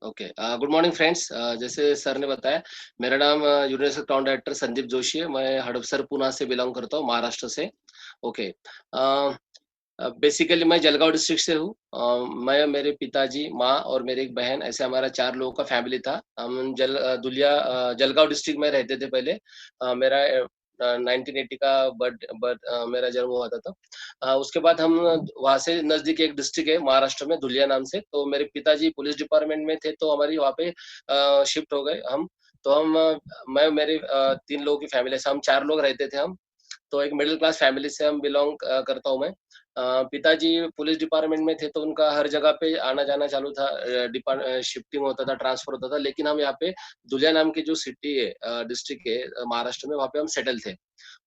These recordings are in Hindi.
ओके। Good morning friends. जैसे सर ने बताया, मेरा नाम universal town director Sandeep Joshi है। मैं हडपसर, पुणे से बिलॉन्ग करता हूँ, महाराष्ट्र से। ओके। बेसिकली मैं जलगाँव डिस्ट्रिक्ट से हूँ। मैं, मेरे पिताजी, माँ और मेरी एक बहन, ऐसे हमारा 4 लोगों का फैमिली था। हम जलगाँव डिस्ट्रिक्ट में रहते थे पहले। मेरा 1980 का मेरा जन्म हुआ था तब। उसके बाद हम वहाँ से नज़दीक एक डिस्ट्रिक्ट है महाराष्ट्र में, धुलिया नाम से। तो मेरे पिताजी पुलिस डिपार्टमेंट में थे, तो हमारी वहाँ पे शिफ्ट हो गए हम। तो मैं, मेरे 3 लोगों की फैमिली से हम 4 लोग रहते थे हम। तो एक मिडिल क्लास फैमिली से हम बिलॉन्ग करता हूँ मैं। पिताजी पुलिस डिपार्टमेंट में थे, तो उनका हर जगह पे आना-जाना चालू था। शिफ्टिंग होता था, ट्रांसफर होता था। लेकिन हम यहाँ पे धुलिया नाम की जो सिटी है, डिस्ट्रिक्ट है महाराष्ट्र में, वहाँ पे हम सेटल थे।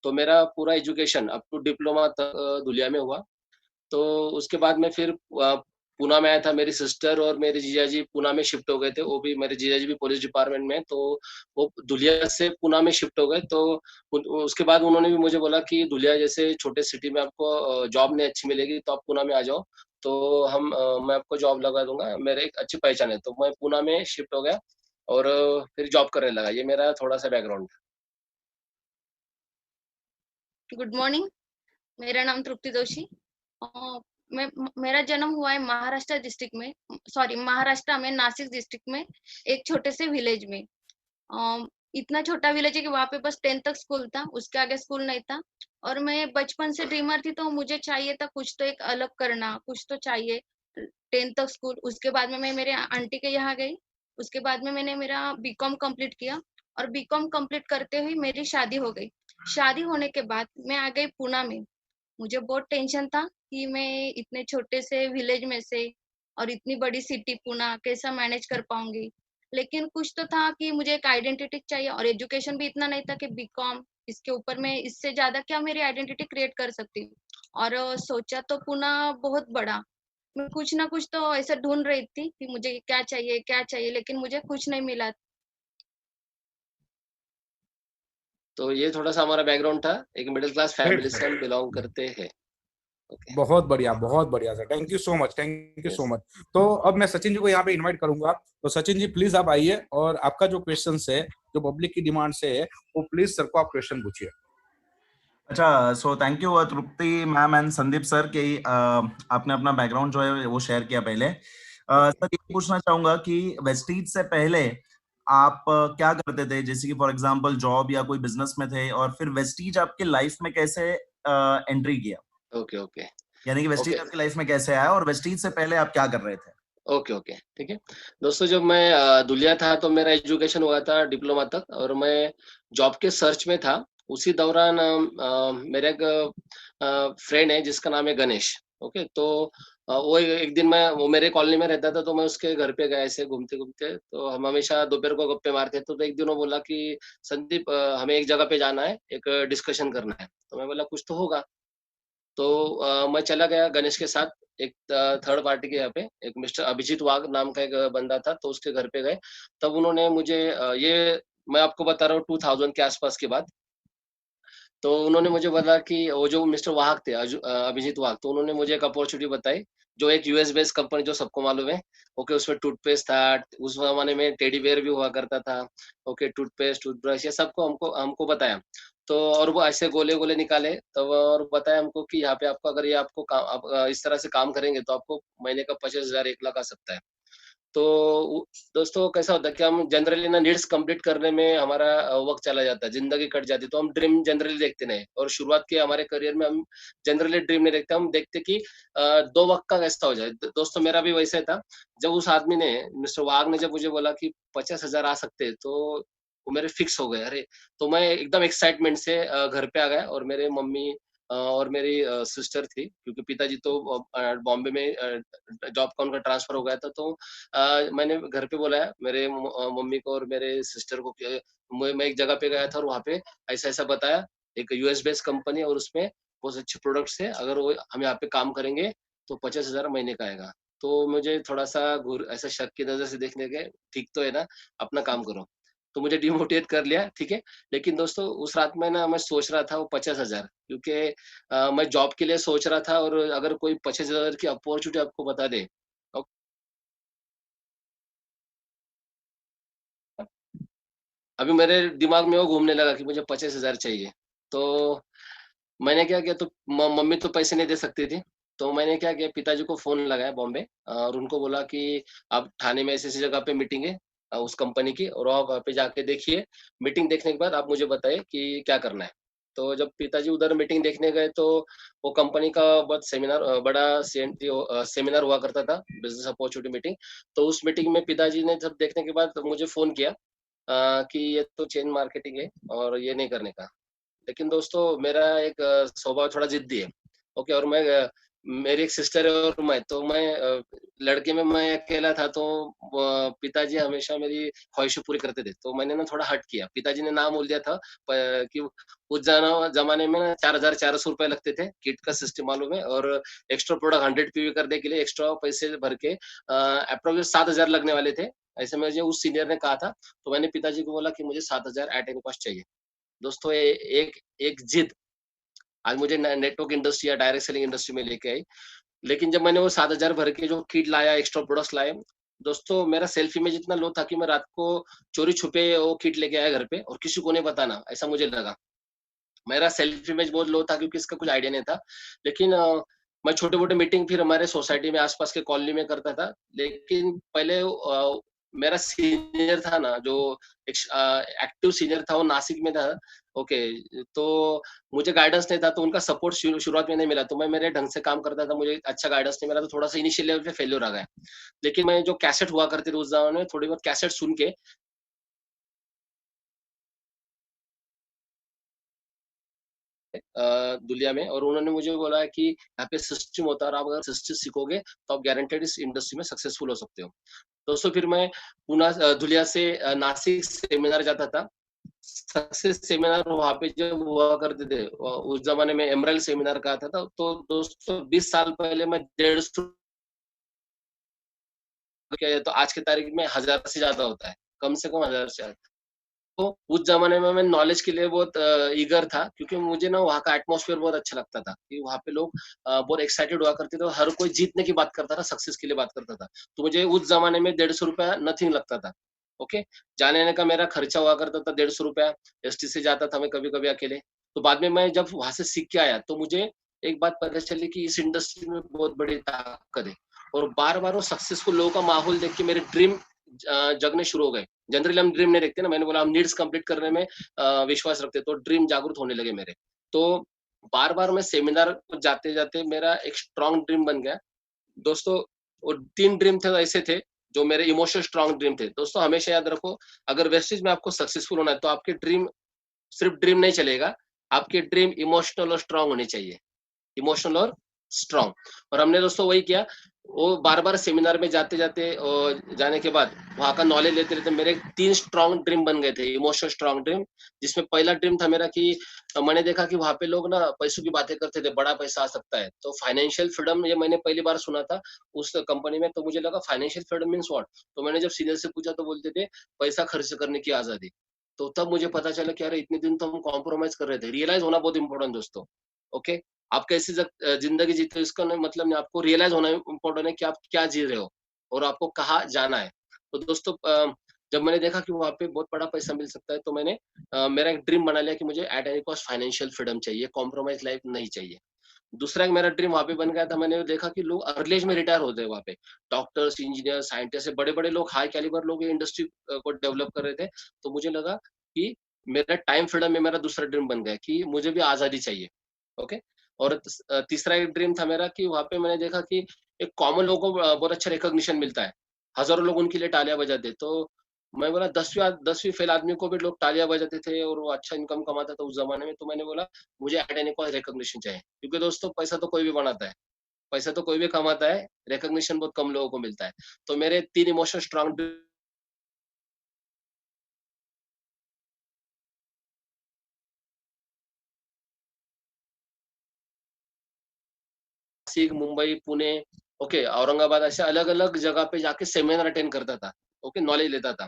तो मेरा पूरा एजुकेशन अप टू डिप्लोमा तक धुलिया में हुआ। तो उसके बाद मैं फिर पूना में आया था। मेरी सिस्टर और मेरे जीजाजी पूना में शिफ्ट हो गए थे। वो भी, मेरे जीजाजी भी पुलिस डिपार्टमेंट में हैं, तो वो धुलिया से पूना में शिफ्ट हो गए। तो उसके बाद उन्होंने भी मुझे बोला कि धुलिया जैसे छोटे सिटी में आपको जॉब नहीं अच्छी मिलेगी, तो आप पूना में आ जाओ। तो मैं आपको जॉब लगा दूँगा, मेरे एक अच्छी पहचान है। तो मैं पूना में शिफ्ट हो गया और फिर जॉब करने लगा। ये मेरा थोड़ा-सा बैकग्राउंड है। Good morning. मेरा नाम तृप्ति जोशी। अ, मेरा जन्म हुआ है महाराष्ट्र डिस्ट्रिक्ट में, सॉरी महाराष्ट्र में नासिक डिस्ट्रिक्ट में, एक छोटे से विलेज में। अ, इतना छोटा विलेज है कि वहाँ पे बस 10th तक स्कूल था, उसके आगे स्कूल नहीं था। और मैं बचपन से ड्रीमर थी, तो मुझे चाहिए था कुछ तो एक अलग करना, कुछ तो चाहिए। 10th तक स्कूल, उसके बाद में मैं मेरे आंटी के यहाँ गई। उसके बाद में मैंने मेरा बीकॉम कंप्लीट किया और बीकॉम कंप्लीट करते हुए मेरी शादी हो गई। शादी होने के बाद मैं आ गई पूना में। मुझे बहुत टेंशन था कि मैं इतने छोटे से विलेज में से और इतनी बड़ी सिटी पुणे कैसा मैनेज कर पाऊंगी। लेकिन कुछ तो था कि मुझे एक आइडेंटिटी चाहिए और एजुकेशन भी इतना नहीं था कि बीकॉम, इसके ऊपर मैं इससे ज्यादा क्या मेरी आइडेंटिटी क्रिएट कर सकती हूँ। और सोचा तो पुणे बहुत बड़ा, मैं कुछ ना कुछ तो ऐसा ढूंढ रही थी कि मुझे क्या चाहिए, लेकिन मुझे कुछ नहीं मिला। तो ये थोड़ा-सा हमारा बैकग्राउंड था। एक मिडल क्लास ग्रेट फैमिली से सर। हम बिलॉन्ग करते हैं। ओके। बहुत बढ़िया sir. Thank you so much, thank you so yes. Much. तो अब मैं सचिन जी को यहाँ पे इनवाइट करूंगा। तो सचिन जी प्लीज आप आइए और आपका जो क्वेश्चन है, जो पब्लिक की डिमांड से है, वो प्लीज सर को आप क्वेश्चन पूछिए। अच्छा, सो thank you Tripti ma'am and Sandeep sir कि आपने अपना बैकग्राउंड जो है वो शेयर किया पहले। सर ये पूछना चाहूंगा कि वेस्टीज से पहले आप क्या करते थे, जैसे कि फॉर एग्जांपल जॉब या कोई बिजनेस में थे, और फिर वेस्टीज आपके लाइफ में कैसे एंट्री किया, ओके, ओके। यानी कि वेस्टीज ओके, आपकी लाइफ में कैसे आया और वेस्टीज से पहले आप क्या कर रहे थे? ओके, ओके, ठीक है। दोस्तों, जब मैं धुलिया था तो मेरा एजुकेशन हुआ था डिप्लोमा तक और मैं जॉब के सर्च में था। उसी दौरान मेरा एक फ्रेंड है जिसका नाम है गणेश। ओके, तो वो एक दिन वो मेरे कॉलोनी में रहता था, तो मैं उसके घर पे गया ऐसे घूमते-घूमते, तो हम हमेशा दोपहर को गप्पे मारते थे। तो एक दिन वो बोला कि संदीप, हमें एक जगह पे जाना है, एक डिस्कशन करना है। तो मैं बोला कुछ तो होगा। तो मैं चला गया गणेश के साथ एक थर्ड पार्टी के यहाँ पे, एक मिस्टर अभिजीत वाघ नाम का एक बंदा था, तो उसके घर पे गए। तब उन्होंने मुझे ये मैं आपको बता रहा हूँ 2000 के आसपास की बात। तो उन्होंने मुझे बोला कि वो जो मिस्टर वाघ थे, अभिजीत वाघ, तो उन्होंने मुझे एक अपॉर्च्युनिटी बताई, जो एक यूएस बेस्ड कंपनी जो सबको मालूम है। ओके, उसमें टूथपेस्ट था, उस ज़माने में टेडी बियर भी हुआ करता था। ओके, टूथपेस्ट, टूथब्रश ये सबको हमको हमको बताया। तो और वो ऐसे गोले-गोले निकाले तब और बताया हमको कि यहाँ पे आपको अगर ये आपको आप इस तरह से काम करेंगे तो आपको महीने का 50,000 1 लाख आ सकता है। तो उ दोस्तों, कैसा होता है कि हम जनरली ना नीड्स कंप्लीट करने में हमारा वक़्त चला जाता है, ज़िंदगी कट जाती है, तो हम ड्रीम जनरली देखते नहीं और शुरुआत के हमारे करियर में हम जनरली ड्रीम नहीं देखते, हम देखते कि 2 वक़्त का कैसा हो जाए। द दोस्तों, मेरा भी वैसा ही था। जब उस आदमी ने, मिस्टर वाघ ने जब मुझे बोला कि 50,000 आ सकते हैं, तो वो मेरे फिक्स हो गए। अरे! तो मैं एकदम एक्साइटमेंट से घर पे आ गया और मेरे मम्मी और मेरी सिस्टर थी, क्योंकि पिताजी तो बॉम्बे में जॉब का उनका ट्रांसफ़र हो गया था, तो मैंने घर पे बुलाया मेरे मम्मी को और मेरे सिस्टर को कि मैं एक जगह पे गया था और वहाँ पे ऐसा-ऐसा बताया, एक यूएस बेस्ड कंपनी है और उसमें बहुत अच्छे प्रोडक्ट्स हैं, अगर वो हम यहाँ पे काम करेंगे तो 50,000 महीने का आएगा। तो मुझे थोड़ा-सा घूर ऐसा शक की नज़र से देखने गए, ठीक तो है ना, अपना काम करो। तो मुझे डिमोटिवेट कर लिया, ठीक है। लेकिन दोस्तों, उस रात में ना मैं सोच रहा था वो 50,000, क्योंकि मैं जॉब के लिए सोच रहा था और अगर कोई 25,000 की अपॉर्च्युनिटी आपको बता दे अभी मेरे दिमाग में वो घूमने लगा कि मुझे 25,000 चाहिए। तो मैंने क्या किया, तो मम्मी तो पैसे नहीं दे सकती थी, तो मैंने क्या किया, पिताजी को फ़ोन लगाया बॉम्बे और उनको बोला कि आप ठाणे में ऐसी-ऐसी जगह पे मीटिंग है उस कंपनी की, और आप वहाँ पे जाके देखिए, मीटिंग देखने के बाद आप मुझे बताइए कि क्या करना है। तो जब पिताजी उधर मीटिंग देखने गए, तो वो कंपनी का बहुत सेमिनार बड़ा सेमिनार हुआ करता था, बिज़नेस अपॉर्च्युनिटी मीटिंग। तो उस मीटिंग में पिताजी ने जब देखने के बाद मुझे फ़ोन किया कि ये तो चेन मार्केटिंग है और ये नहीं करने का। लेकिन दोस्तों मेरा एक स्वभाव थोड़ा ज़िद्दी है, ओके, और मेरी एक सिस्टर है और मैं लड़के में मैं अकेला था, तो पिताजी हमेशा मेरी ख्वाहिशें पूरी करते थे, तो मैंने ना थोड़ा हट किया। पिताजी ने ना बोल दिया था कि उस ज़माने में ना ₹4,400 लगते थे, किट का सिस्टम मालूम है, और एक्स्ट्रा प्रोडक्ट 100 पीवी करने के लिए एक्स्ट्रा पैसे भर के अप्रोक्स 7,000 लगने वाले थे। ऐसे में मुझे उस सीनियर ने कहा था, तो मैंने पिताजी को बोला कि मुझे 7,000 एट एनी कॉस्ट चाहिए। दोस्तों ये एक एक जिद आज मुझे नेटवर्क इंडस्ट्री या डायरेक्ट सेलिंग इंडस्ट्री में लेके आई। लेकिन जब मैंने वो 7,000 भर के जो किट लाया, एक्स्ट्रा प्रोडक्ट्स लाए, दोस्तों मेरा सेल्फ इमेज इतना लो था कि मैं रात को चोरी छुपे वो किट लेके आया घर पे और किसी को नहीं बताना, ऐसा मुझे लगा। मेरा सेल्फ इमेज बहुत लो था क्योंकि इसका कुछ आइडिया नहीं था। लेकिन मैं छोटे-मोटे मीटिंग फिर हमारे सोसाइटी में आस-पास के कॉलोनी में करता था। लेकिन पहले मेरा सीनियर था ना जो एक्टिव सीनियर था, वो नासिक में था, ओके। तो मुझे गाइडेंस नहीं था, तो उनका सपोर्ट शुरुआत में नहीं मिला, तो मैं मेरे ढंग से काम करता था, मुझे अच्छा गाइडेंस नहीं मिला, तो थोड़ा-सा इनिशियल लेवल पे फेल्योर आ गया। लेकिन मैं जो कैसेट हुआ करती थी उस ज़माने में, थोड़ी बहुत कैसेट सुन के दुनिया में, और उन्होंने मुझे बोला कि यहाँ पे सिस्टम होता है और आप अगर सिस्टम सीखोगे तो आप गारंटेड इस इंडस्ट्री में सक्सेसफुल हो सकते हो। दोस्तों फिर मैं धुलिया से नासिक सेमिनार जाता था। सक्सेस सेमिनार वहाँ पे जब हुआ करते थे, उस ज़माने में एमराइल सेमिनार का आता था, तो दोस्तों 20 साल पहले मैं 150 क्या, तो आज की तारीख में 1000 से ज़्यादा होता है, कम से कम 1000 से ज़्यादा। तो उस ज़माने में मैं नॉलेज के लिए बहुत ईगर था, क्योंकि मुझे ना वहाँ का एटमॉस्फेयर बहुत अच्छा लगता था कि वहाँ पे लोग बहुत एक्साइटेड हुआ करते थे और हर कोई जीतने की बात करता था, सक्सेस के लिए बात करता था। तो मुझे उस ज़माने में ₹150 नथिंग लगता था, ओके। जाने-आने का मेरा खर्चा हुआ करता था ₹150, एसटी से जाता था मैं कभी-कभी अकेले। तो बाद में मैं जब वहाँ से सीख के आया, तो मुझे एक बात पता चली कि इस इंडस्ट्री में बहुत बड़ी ताकत है, और बार-बार वो सक्सेसफुल लोगों का माहौल देख के मेरे ड्रीम जगने शुरू हो गए। जनरली हम ड्रीम नहीं देखते ना, मैंने बोला हम नीड्स कंप्लीट करने में विश्वास रखते हैं, तो ड्रीम जागृत होने लगे मेरे। तो बार-बार मैं सेमिनार को जाते-जाते मेरा एक स्ट्रॉन्ग ड्रीम बन गया। दोस्तों वो 3 ड्रीम थे ऐसे थे, जो मेरे इमोशनल स्ट्रॉन्ग ड्रीम थे। दोस्तों हमेशा याद रखो, अगर वेस्टेज में आपको सक्सेसफुल होना है, तो आपके ड्रीम सिर्फ ड्रीम नहीं चलेगा, आपके ड्रीम इमोशनल और स्ट्रॉन्ग होने चाहिए। इमोशनल और स्ट्रॉन्ग। और हमने दोस्तों वही किया। वो बार-बार सेमिनार में जाते-जाते जाने के बाद वहाँ का नॉलेज लेते-लेते मेरे 3 स्ट्रॉन्ग ड्रीम बन गए थे, इमोशनल स्ट्रॉन्ग ड्रीम। जिसमें पहला ड्रीम था मेरा कि मैंने देखा कि वहाँ पे लोग ना पैसों की बातें करते थे, बड़ा पैसा आ सकता है। तो फाइनेंशियल फ्रीडम ये मैंने पहली बार सुना था उस कंपनी में, तो मुझे लगा फाइनेंशियल फ्रीडम मीन्स व्हाट? तो मैंने जब सीनियर से पूछा तो बोलते थे पैसा खर्च करने की आज़ादी। तो तब मुझे पता चला कि अरे इतने दिन तो हम कॉम्प्रोमाइज़ कर रहे थे। रियलाइज़ होना बहुत इम्पोर्टेंट दोस्तों, ओके? आप कैसी ज़िंदगी जीते हो इसका ना मतलब नहीं, आपको रियलाइज़ होना इम्पोर्टेंट है कि आप क्या जी रहे हो और आपको कहाँ जाना है। तो दोस्तों जब मैंने देखा कि वहाँ पे बहुत बड़ा पैसा मिल सकता है, तो मैंने मेरा एक ड्रीम बना लिया कि मुझे at any cost financial freedom चाहिए, कॉम्प्रोमाइज़ लाइफ नहीं चाहिए। दूसरा एक मेरा ड्रीम वहाँ पे बन गया था, मैंने देखा कि लोग अर्ली एज में रिटायर होते हैं वहाँ पे। डॉक्टर्स, इंजीनियर, साइंटिस्ट, बड़े-बड़े लोग, हाई कैलिबर लोग ये इंडस्ट्री को डेवलप कर रहे थे। तो मुझे लगा कि मेरा टाइम फ्रीडम में मेरा दूसरा ड्रीम बन गया कि मुझे भी आज़ादी चाहिए, ओके। और तीसरा एक ड्रीम था मेरा कि वहाँ पे मैंने देखा कि एक कॉमन लोगों को बहुत अच्छा रिकॉग्निशन मिलता है। हज़ारों लोग उनके लिए तालियाँ बजाते, तो मैं बोला 10वीं फेल आदमी को भी लोग तालियाँ बजाते थे और वो अच्छा इनकम कमाता था उस ज़माने में। तो मैंने बोला मुझे एट एनी कॉस्ट रिकॉग्निशन चाहिए, क्योंकि दोस्तों पैसा तो कोई भी बनाता है, पैसा तो कोई भी कमाता है, रिकॉग्निशन बहुत कम लोगों को मिलता है। तो मेरे 3 emotional strong Nashik, Mumbai, Pune, okay, Aurangabad, ऐसे अलग-अलग जगह पे जाके सेमिनार अटेंड करता था, ओके, नॉलेज लेता था।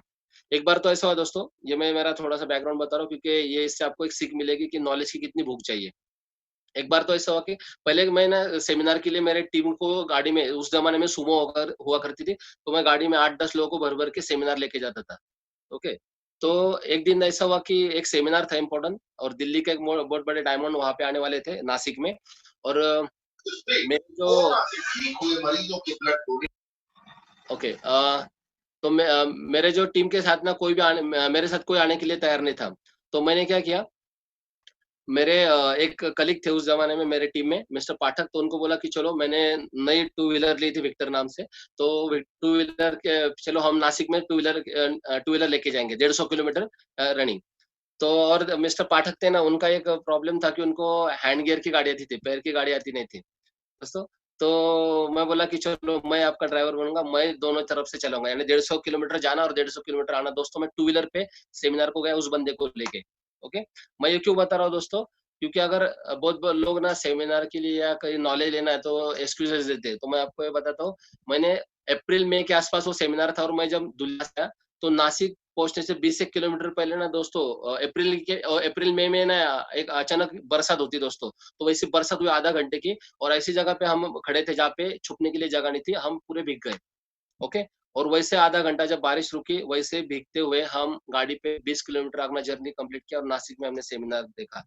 एक बार तो ऐसा हुआ दोस्तों, ये मैं मेरा थोड़ा-सा बैकग्राउंड बता रहा हूँ क्योंकि ये इससे आपको एक सीख मिलेगी कि नॉलेज की कितनी भूख चाहिए। एक बार तो ऐसा हुआ कि पहले मैं ना सेमिनार के लिए मेरे टीम को गाड़ी में, उस ज़माने में सुमो हुआ करती थी, तो मैं गाड़ी में 8-10 लोगों को भर-भर के सेमिनार लेके जाता था, ओके। तो एक दिन ऐसा हुआ कि एक सेमिनार था इम्पोर्टेंट, और दिल्ली के एक बहुत बड़े डायमंड वहाँ पे आने वाले थे नासिक में, और मेरे जो ओके तो मेरे जो टीम के साथ ना कोई भी मेरे साथ कोई आने के लिए तैयार नहीं था। तो मैंने क्या किया, मेरे एक कलीग थे उस जमाने में मेरे टीम में, मिस्टर पाठक, तो उनको बोला कि चलो, मैंने नई टू व्हीलर ली थी विक्टर नाम से, तो टू व्हीलर के चलो हम नासिक में टू व्हीलर लेके जाएंगे 150 किलोमीटर रनिंग। तो और मिस्टर पाठक थे ना, उनका एक प्रॉब्लम था कि उनको हैंड गियर की गाड़ी आती थी, पैर की गाड़ी आती नहीं थी दोस्तों। तो मैं बोला कि चलो मैं आपका ड्राइवर बनूंगा, मैं दोनों तरफ से चलाऊंगा, यानी 150 किलोमीटर जाना और 150 किलोमीटर आना। दोस्तों मैं टू व्हीलर पे सेमिनार को गया उस बंदे को लेके। ओके, मैं ये क्यों बता रहा हूँ दोस्तों, क्योंकि अगर बहुत लोग ना सेमिनार के लिए या कहीं नॉलेज लेना है तो एक्सक्यूजेस देते हैं। तो मैं आपको ये बताता हूँ, मैंने अप्रैल मई के आसपास वो सेमिनार था, और मैं जब दुल्ला से आया तो नासिक पहुंचने से 20 एक किलोमीटर पहले ना दोस्तों, अप्रैल मई में ना एक अचानक बरसात होती दोस्तों। तो वैसे बरसात हुई आधा घंटे की, और ऐसी जगह पे हम खड़े थे जहाँ पे छुपने के लिए जगह नहीं थी, हम पूरे भीग गए। ओके, और वैसे आधा घंटा जब बारिश रुकी, वैसे भीगते हुए हम गाड़ी पे 20 किलोमीटर अपना जर्नी कंप्लीट किया, और नासिक में हमने सेमिनार देखा।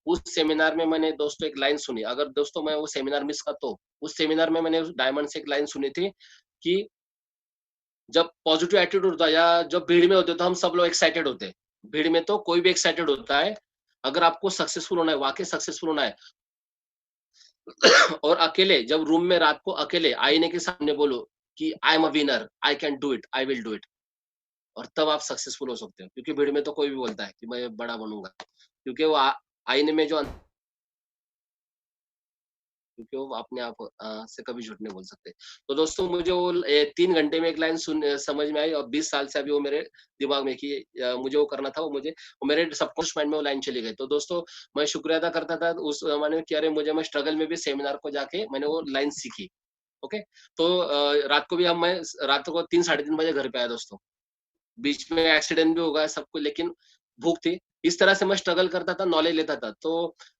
उस सेमिनार में मैंने दोस्तों एक लाइन सुनी, अगर दोस्तों मैं वो सेमिनार मिस करता तो, उस सेमिनार में मैंने उस डायमंड से एक लाइन सुनी थी कि जब पॉजिटिव एटीट्यूड होता है या जब भीड़ में होते हैं तो हम सब लोग एक्साइटेड होते हैं। भीड़ में तो कोई भी एक्साइटेड होता है। अगर आपको सक्सेसफुल होना है, वाक़ई सक्सेसफुल होना है, और अकेले जब रूम में रात को अकेले आईने के सामने बोलो कि I am a winner, I can do it, I will do it, और तब आप सक्सेसफुल हो सकते हो। क्योंकि भीड़ में तो कोई भी बोलता है कि मैं बड़ा बनूँगा। क्योंकि वो आईने में जो क्योंकि वो अपने आप से कभी झूठ नहीं बोल सकते। तो दोस्तों मुझे वो 3 घंटे में एक लाइन समझ में आई, और 20 साल से अभी वो मेरे दिमाग में कि मुझे वो करना था, वो मेरे सबकॉन्शियस माइंड में वो लाइन चली गई। तो दोस्तों मैं शुक्रिया अदा करता था उस ज़माने में कि अरे मुझे, मैं स्ट्रगल में भी सेमिनार को जाके मैंने वो लाइन सीखी। ओके, तो रात को भी मैं रात को 3 साढ़े 3 बजे घर पे आया दोस्तों। बीच में एक्सीडेंट भी हो गया सब कुछ, लेकिन भूख थी। इस तरह से मैं स्ट्रगल करता था, नॉलेज लेता था। तो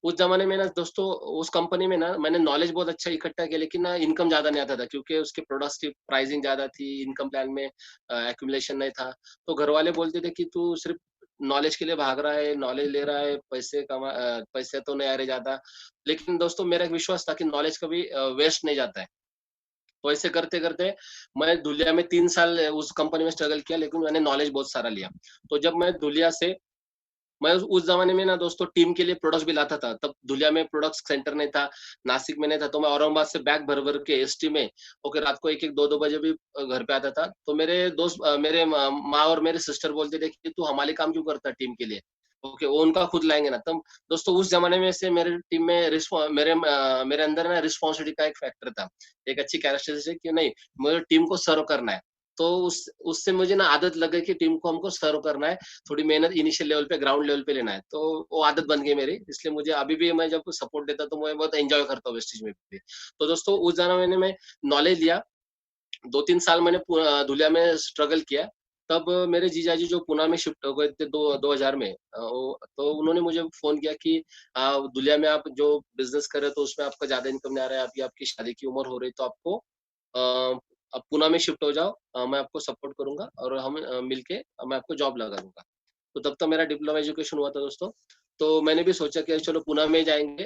उस ज़माने में ना दोस्तों, उस कंपनी में ना मैंने नॉलेज बहुत अच्छा इकट्ठा किया, लेकिन ना इनकम ज़्यादा नहीं आता था, क्योंकि उसके प्रोडक्ट्स की प्राइसिंग ज़्यादा थी, इनकम प्लान में एक्यूमुलेशन नहीं था। तो घरवाले बोलते थे कि तू सिर्फ नॉलेज के लिए भाग रहा है, नॉलेज ले रहा है, पैसे तो नहीं आ रहे ज़्यादा। लेकिन दोस्तों मेरा एक विश्वास था कि नॉलेज कभी वेस्ट नहीं जाता है। तो ऐसे करते-करते मैं धुलिया में 3 साल उस कंपनी में स्ट्रगल किया, लेकिन मैंने नॉलेज बहुत सारा लिया। तो जब मैं धुलिया से, मैं उस ज़माने में ना दोस्तों टीम के लिए प्रोडक्ट्स भी लाता था। तब धुलिया में प्रोडक्ट्स सेंटर नहीं था, नासिक में नहीं था, तो मैं औरंगाबाद से बैग भर-भर के एसटी में होके रात को 1-1 2-2 बजे भी घर पे आता था। तो मेरे दोस्त मेरे माँ और मेरे सिस्टर बोलते थे कि तू हमारे काम क्यों करता है टीम के लिए? ओके, वो उनका खुद लाएँगे ना। तब दोस्तों उस ज़माने में से मेरे टीम में मेरे अंदर ना रिस्पॉन्सिबिलिटी का एक फैक्टर था। एक अच्छी कैरेक्टरिस्टिक कि नहीं, मुझे टीम को सर्व करना है। तो उससे मुझे ना आदत लग गई कि टीम को हमको सर्व करना है, थोड़ी मेहनत इनिशियल लेवल पे, ग्राउंड लेवल पे लेना है। तो वो आदत बन गई मेरी, इसलिए मुझे अभी भी मैं जब सपोर्ट देता तो मैं बहुत एन्जॉय करता हूँ वेस्टेज में भी। तो दोस्तों उस ज़माने में नॉलेज लिया, 2-3 साल मैंने धुलिया में स्ट्रगल किया। तब मेरे जीजाजी जो पुणे में शिफ्ट हो गए थे 2000 में, तो उन्होंने मुझे फ़ोन किया कि धुलिया में आप जो बिज़नेस कर रहे हो तो उसमें आपका ज़्यादा इनकम नहीं आ रहा है, अभी आपकी शादी की उम्र हो रही है, तो आपको आप पुणे में शिफ्ट हो जाओ, मैं आपको सपोर्ट करूँगा, और हम मिलके मैं आपको जॉब लगा दूँगा। तो तब तक मेरा डिप्लोमा एजुकेशन हुआ था दोस्तों। तो मैंने भी सोचा कि चलो पुणे में ही जाएँगे।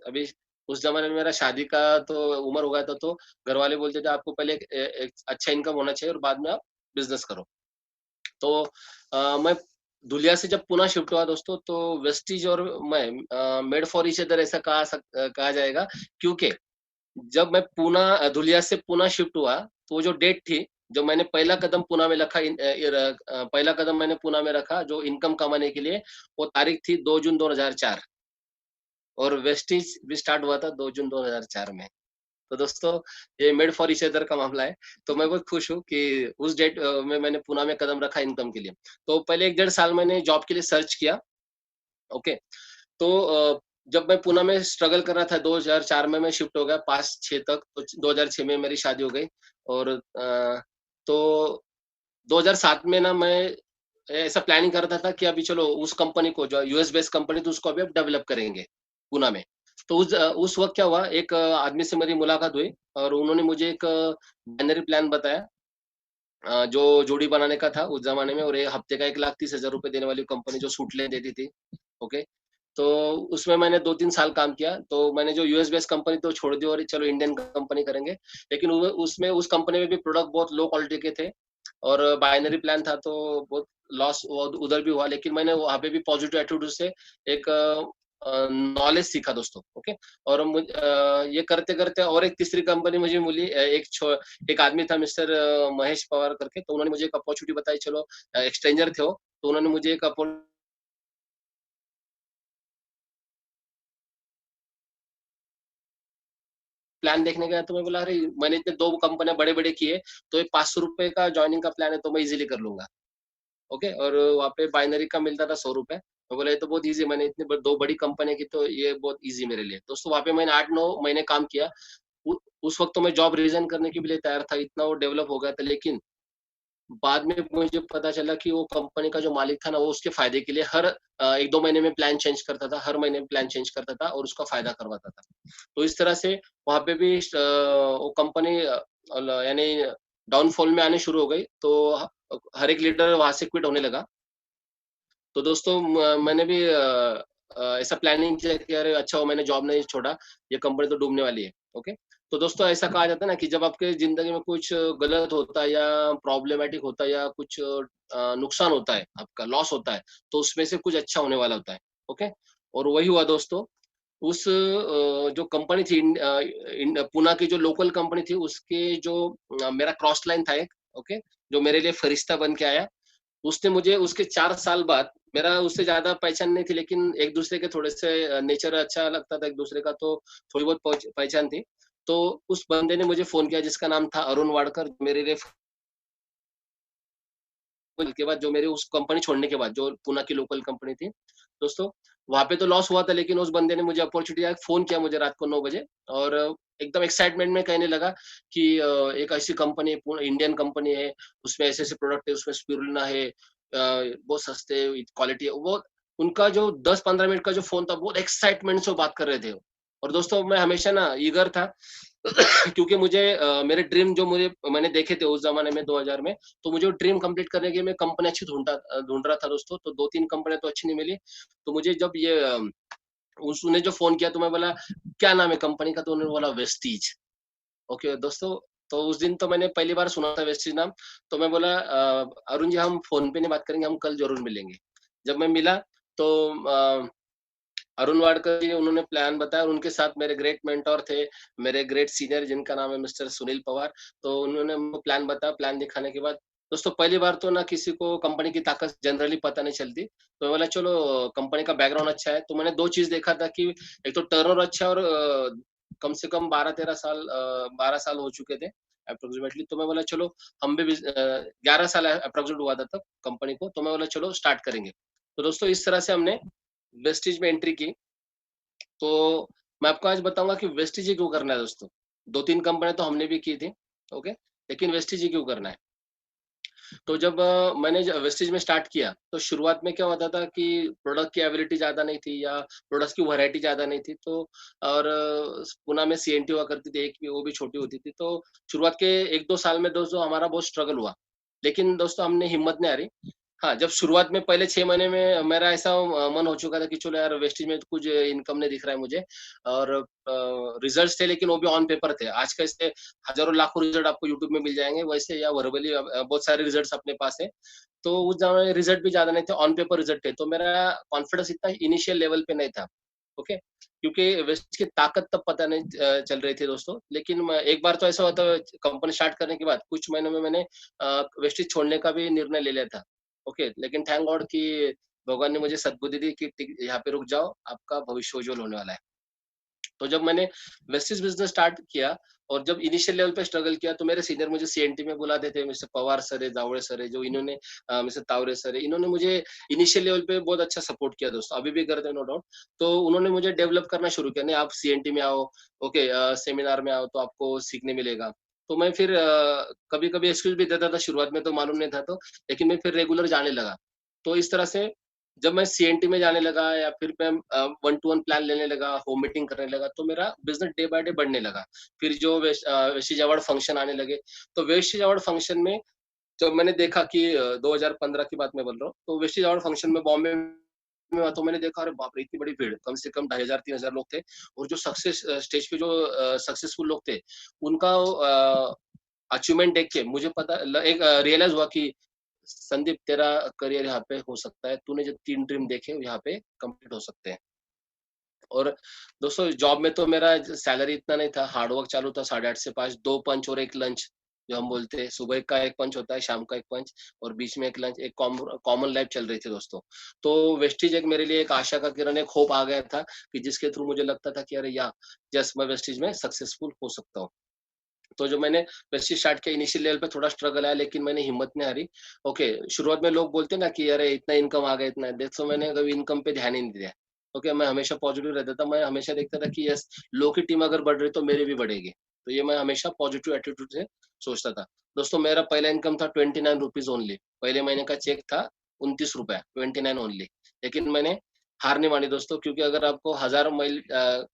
अभी उस ज़माने में मेरा शादी का तो उम्र हो गया था, तो घरवाले बोलते थे आपको पहले एक अच्छा इनकम होना चाहिए और बाद में आप बिज़नेस करो। तो मैं धुलिया से जब पुणे शिफ्ट हुआ दोस्तों, तो वेस्टीज और मैं मेड फॉर ईच अदर ऐसा कहा जाएगा, क्योंकि जब मैं धुलिया से पुणे शिफ्ट हुआ, तो वो जो डेट थी, जब मैंने पहला कदम पुणे में पहला कदम मैंने पुणे में रखा जो इनकम कमाने के लिए, वो तारीख थी 2 जून 2004, और वेस्टीज भी स्टार्ट हुआ था 2 जून 2004 में। तो दोस्तों ये मेड फॉर ईच अदर का मामला है। तो मैं बहुत खुश हूँ कि उस डेट में मैंने पुणे में कदम रखा इनकम के लिए। तो पहले 1 डेढ़ साल मैंने जॉब के लिए सर्च किया, ओके। तो जब मैं पुणे में स्ट्रगल कर रहा था 2004 में मैं शिफ्ट हो गया 5-6 तक, तो 2006 में मेरी शादी हो गई, और तो 2007 में ना मैं ऐसा प्लानिंग कर रहा था कि अभी चलो उस कंपनी को, जो यूएस बेस्ड कंपनी थी, उसको अभी अब डेवलप करेंगे पुणे में। तो उस वक़्त क्या हुआ, एक आदमी से मेरी मुलाकात हुई और उन्होंने मुझे एक बाइनरी प्लान बताया जो जोड़ी बनाने का था उस ज़माने में, और ये हफ्ते का 1,30,000 रुपए देने वाली कंपनी जो सूट ले देती थी, ओके। तो उसमें मैंने 2-3 साल काम किया, तो मैंने जो यूएस बेस्ड कंपनी तो छोड़ दी और चलो इंडियन कंपनी करेंगे। लेकिन वो उसमें उस कंपनी में भी प्रोडक्ट बहुत लो क्वालिटी के थे और बाइनरी प्लान था, तो बहुत लॉस उधर भी हुआ। लेकिन मैंने वहाँ पे भी पॉजिटिव एटीट्यूड से एक नॉलेज सीखा दोस्तों, ओके। और ये करते-करते और एक तीसरी कंपनी मुझे मिली, एक आदमी था मिस्टर महेश पवार करके, तो उन्होंने मुझे एक अपॉर्च्युनिटी बताई, चलो एक स्ट्रेंजर थे वो, तो उन्होंने मुझे एक प्लान देखने गया, तो मैं बोला अरे मैंने इतने 2 कंपनियाँ बड़े-बड़े किए, तो ये ₹500 का जॉइनिंग का प्लान है तो मैं ईज़िली कर लूँगा, ओके। और वहाँ पे बाइनरी का मिलता था ₹100। मैं बोला ये तो बहुत ईज़ी है, मैंने इतनी 2 बड़ी कंपनी की तो ये बहुत ईज़ी मेरे लिए। दोस्तों वहाँ पे मैंने 8-9 महीने काम किया। उ उस वक़्त तो मैं जॉब रिज़ाइन करने के भी लिए तैयार था, इतना वो डेवलप हो गया था। लेकिन बाद में मुझे पता चला कि वो कंपनी का जो मालिक था ना, वो उसके फ़ायदे के लिए हर 1-2 महीने में प्लान चेंज करता था, हर महीने में प्लान चेंज करता था और उसका फ़ायदा करवाता था। तो इस तरह से वहाँ पे भी वो कंपनी यानी डाउनफॉल में आनी शुरू हो गई, तो हर एक लीडर वहाँ से क्विट होने लगा। तो दोस्तों मैंने भी ऐसा प्लानिंग किया कि अरे अच्छा हुआ मैंने जॉब नहीं छोड़ा, ये कंपनी तो डूबने वाली है, ओके। तो दोस्तों ऐसा कहा जाता है ना कि जब आपके ज़िंदगी में कुछ गलत होता है या प्रॉब्लमैटिक होता है या कुछ नुकसान होता है, आपका लॉस होता है, तो उसमें से कुछ अच्छा होने वाला होता है, ओके। और वही हुआ दोस्तों, उस जो कंपनी थी पूना की जो लोकल कंपनी थी, उसके जो मेरा क्रॉस लाइन था एक, ओके, जो मेरे लिए फरिश्ता बन के आया। उसने मुझे उसके 4 साल बाद, मेरा उससे ज़्यादा पहचान नहीं थी, लेकिन एक-दूसरे के थोड़े से नेचर अच्छा लगता था एक-दूसरे का, तो थोड़ी बहुत पहचान थी। तो उस बंदे ने मुझे फ़ोन किया जिसका नाम था अरुण वाडकर, मेरे लिए के बाद जो मेरी उस कंपनी छोड़ने के बाद, जो पूना की लोकल कंपनी थी, दोस्तों, वहाँ पे तो लॉस हुआ था, लेकिन उस बंदे ने मुझे अपॉर्च्युनिटी दिया, फ़ोन किया मुझे रात को 9 बजे और एकदम एक्साइटमेंट में कहने लगा कि एक ऐसी कंपनी है, इंडियन कंपनी है, उसमें ऐसे-ऐसे प्रोडक्ट है, उसमें स्पिरुलिना है, बहुत सस्ते क्वालिटी है। वो उनका जो 10-15 मिनट का जो फ़ोन था, बहुत एक्साइटमेंट से वो बात कर रहे थे। और दोस्तों मैं हमेशा ना ईगर था क्योंकि मुझे मेरे ड्रीम जो मैंने देखे थे उस ज़माने में 2000 में, तो मुझे वो ड्रीम कंप्लीट करने के लिए मैं कंपनी अच्छी ढूँढ रहा था दोस्तों, तो 2-3 कंपनियाँ तो अच्छी नहीं मिली। तो मुझे जब ये उसने जो फ़ोन किया तो मैं बोला, "क्या नाम है कंपनी का?" तो उन्होंने बोला वेस्टीज। ओके दोस्तों, तो उस दिन तो मैंने पहली बार सुना था वेस्टीज नाम, तो मैं बोला "अरुण जी हम फ़ोन पे नहीं बात करेंगे, हम कल ज़रूर मिलेंगे।" जब मैं मिला तो अरुण वाडकर जी उन्होंने प्लान बताया और उनके साथ मेरे ग्रेट मेंटर थे, मेरे ग्रेट सीनियर जिनका नाम है मिस्टर सुनील पवार। तो उन्होंने वो प्लान बताया, प्लान दिखाने के बाद दोस्तों पहली बार तो ना किसी को कंपनी की ताकत जनरली पता नहीं चलती। तो मैं बोला चलो कंपनी का बैकग्राउंड अच्छा है, तो मैंने 2 चीज़ देखा था कि एक तो टर्नओवर अच्छा है और कम से कम 12 साल हो चुके थे अप्रॉक्सिमेटली। तो मैं बोला चलो हम भी 11 साल अप्रॉक्सिमेट हुआ था तब कंपनी को, तो मैं बोला चलो स्टार्ट करेंगे। तो दोस्तों इस तरह से हमने वेस्टीज में एंट्री की। तो मैं आपको आज बताऊँगा कि वेस्टीज ही क्यों करना है दोस्तों। 2-3 कंपनियाँ तो हमने भी की थी, ओके? लेकिन वेस्टीज ही क्यों करना है? तो जब मैंने वेस्टीज में स्टार्ट किया, तो शुरुआत में क्या होता था कि प्रोडक्ट की एबिलिटी ज़्यादा नहीं थी या प्रोडक्ट्स की वैरायटी ज़्यादा नहीं थी, तो और पुणे में सीएनटी हुआ करती थी, एक भी वो भी छोटी होती थी, तो शुरुआत के 1-2 साल में दोस्तों हमारा बहुत स्ट्रगल हुआ। लेकिन दोस्तों हमने हिम्मत नहीं हारी। हाँ, जब शुरुआत में पहले 6 महीने में मेरा ऐसा मन हो चुका था कि चलो यार वेस्टेज में तो कुछ इनकम नहीं दिख रहा है मुझे और रिजल्ट्स थे लेकिन वो भी ऑन पेपर थे। आज कैसे हज़ारों लाखों रिजल्ट आपको यूट्यूब में मिल जाएँगे, वैसे या वर्बली बहुत सारे रिजल्ट्स अपने पास हैं। तो उस ज़माने रिजल्ट भी ज़्यादा नहीं थे, ऑन पेपर रिजल्ट थे। तो मेरा कॉन्फिडेंस इतना इनिशियल लेवल पे नहीं था, ओके? क्योंकि वेस्टेज की ताकत तब पता नहीं चल रही थी दोस्तों। लेकिन मैं एक बार तो ऐसा हुआ था कंपनी स्टार्ट करने के बाद कुछ महीनों में मैंने वेस्टेज छोड़ने का भी निर्णय ले लिया था। ओके, लेकिन थैंक गॉड कि भगवान ने मुझे सद्बुद्धि दी कि यहाँ पे रुक जाओ, आपका भविष्य उज्ज्वल होने वाला है। तो जब मैंने वेस्टीज बिज़नेस स्टार्ट किया और जब इनिशियल लेवल पे स्ट्रगल किया, तो मेरे सीनियर मुझे सीएनटी में बुलाते थे, मिस्टर पवार सर है, जावड़े सर है, जो इन्होंने मिस्टर तावरे सर है, इन्होंने मुझे इनिशियल लेवल पे बहुत अच्छा सपोर्ट किया दोस्तों, अभी भी करते हैं नो डाउट। तो उन्होंने मुझे डेवलप करना शुरू किया, नहीं आप सीएनटी में आओ, ओके सेमिनार में आओ तो आपको सीखने मिलेगा। तो मैं फिर कभी-कभी एक्सक्यूज़ भी देता था, शुरुआत में तो मालूम नहीं था तो, लेकिन मैं फिर रेगुलर जाने लगा। तो इस तरह से जब मैं सीएनटी में जाने लगा या फिर मैं वन टू वन प्लान लेने लगा, होम मीटिंग करने लगा, तो मेरा बिज़नेस डे बाय डे बढ़ने लगा। फिर जो वेस्टेज अवार्ड फंक्शन आने लगे, तो वेस्टेज अवार्ड फंक्शन में जब मैंने देखा कि 2015 की बात मैं बोल रहा हूँ, तो वेस्टीज अवार्ड फंक्शन में बॉम्बे में तो मैंने देखा, अरे बाप रे! इतनी बड़ी भीड़, कम से कम 2,500-3,000 लोग थे और जो स्टेज पे जो सक्सेसफुल लोग थे, उनका अचीवमेंट देख के मुझे एक रियलाइज़ हुआ कि संदीप, तेरा करियर यहाँ पे हो सकता है, तूने जो 3 ड्रीम देखे, यहाँ पे कंप्लीट हो सकते हैं। और दोस्तों जॉब में तो मेरा सैलरी इतना नहीं था, हार्ड वर्क चालू था 8:30 से 5, 2 पंच और 1 लंच जो हम बोलते हैं, सुबह का 1 पंच होता है, शाम का 1 पंच और बीच में 1 लंच, एक कॉमन लाइफ चल रही थी दोस्तों। तो वेस्टीज एक मेरे लिए एक आशा का किरण, एक होप आ गया था कि जिसके थ्रू मुझे लगता था कि अरे यार, यस मैं वेस्टीज में सक्सेसफुल हो सकता हूँ। तो जो मैंने वेस्टीज स्टार्ट किया, इनिशियल लेवल पे थोड़ा स्ट्रगल आया, लेकिन मैंने हिम्मत नहीं हारी। ओके, शुरुआत में लोग बोलते हैं ना कि अरे इतना इनकम आ गया, इतना, देखो मैंने कभी इनकम पे ध्यान ही नहीं दिया। ओके, मैं हमेशा पॉजिटिव रहता था, मैं हमेशा देखता था कि यस, लोग की टीम अगर बढ़ रही तो मेरी भी बढ़ेगी। तो ये मैं हमेशा पॉजिटिव एटीट्यूड से सोचता था। दोस्तों मेरा पहला इनकम था 29 रुपीज ओनली। पहले महीने का चेक था 29 रुपए, 29 ओनली। लेकिन मैंने हार नहीं मानी दोस्तों, क्योंकि अगर आपको 1000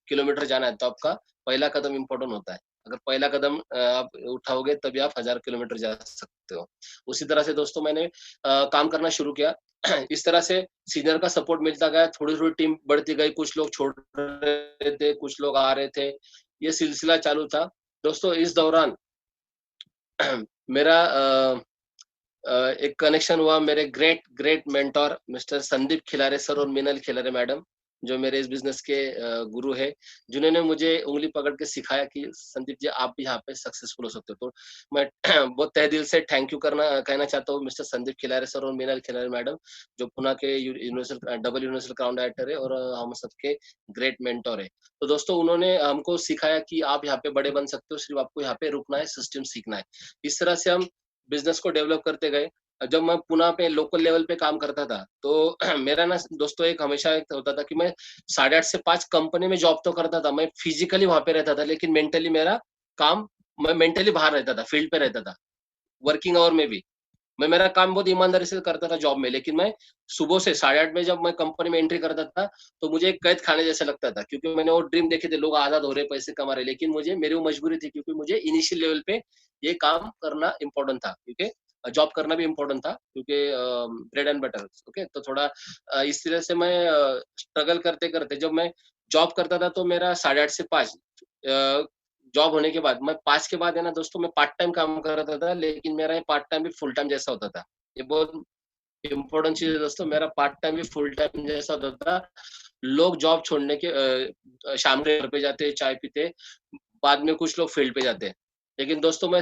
किलोमीटर जाना है तो आपका पहला कदम इम्पोर्टेंट होता है। अगर पहला कदम आप उठाओगे तभी आप 1000 किलोमीटर जा सकते हो। उसी तरह से दोस्तों मैंने काम करना शुरू किया। इस तरह से सीनियर का सपोर्ट मिलता गया, थोड़ी-थोड़ी टीम बढ़ती गई, कुछ लोग छोड़ रहे थे, कुछ लोग आ रहे थे। ये सिलसिला चालू था। दोस्तों इस दौरान मेरा एक कनेक्शन हुआ मेरे great great mentor mister Sandeep Khilare sir और मीनल खिलारे मैडम, जो मेरे इस बिजनेस के गुरु है, जिन्होंने मुझे उंगली पकड़ के सिखाया कि संदीप जी आप भी यहाँ पे सक्सेसफुल हो सकते हो। तो मैं बहुत तहे दिल से थैंक यू कहना चाहता हूँ मिस्टर संदीप खिलारे सर और मीनल खिलारे मैडम, जो पुणे के universal double universal crown director है और हम सबके ग्रेट मेंटर है। तो दोस्तों उन्होंने हमको सिखाया कि आप यहाँ पे बड़े बन सकते हो, सिर्फ आपको यहाँ पे रुकना है, सिस्टम सीखना है। इस तरह से हम बिज़नेस को डेवलप करते गए। जब मैं पुणे पे लोकल लेवल पे काम करता था, तो मेरा ना दोस्तों एक हमेशा एक होता था कि मैं 8:30 से 5 कंपनी में जॉब तो करता था, मैं फिजिकली वहाँ पे रहता था, लेकिन मेंटली मेरा काम, मैं मेंटली बाहर रहता था, फील्ड पे रहता था, वर्किंग आवर में भी। मैं मेरा काम बहुत ईमानदारी से करता था जॉब में, लेकिन मैं सुबह से 8:30 में जब मैं कंपनी में एंट्री करता था, तो मुझे एक कैद खाने जैसा लगता था, क्योंकि मैंने वो ड्रीम देखे थे, लोग आज़ाद हो रहे, पैसे कमा रहे, लेकिन मुझे मेरी वो मजबूरी थी, क्योंकि मुझे इनिशियल लेवल पे ये काम करना इम्पोर्टेंट था, क्योंकि जॉब करना भी इम्पोर्टेंट था, क्योंकि ब्रेड एंड बटर। ओके, तो थोड़ा इस तरह से मैं स्ट्रगल करते-करते जब मैं जॉब करता था, तो मेरा 8:30 से 5 जॉब होने के बाद मैं 5 के बाद है ना दोस्तों, मैं पार्ट टाइम काम करता था, लेकिन मेरा ये पार्ट टाइम भी फुल टाइम जैसा होता था। ये बहुत इम्पोर्टेंट चीज़ है दोस्तों, मेरा पार्ट टाइम भी फुल टाइम जैसा होता था। लोग जॉब छोड़ने के शाम को घर पे जाते, चाय पीते, बाद में कुछ लोग फील्ड पे जाते हैं। लेकिन दोस्तों मैं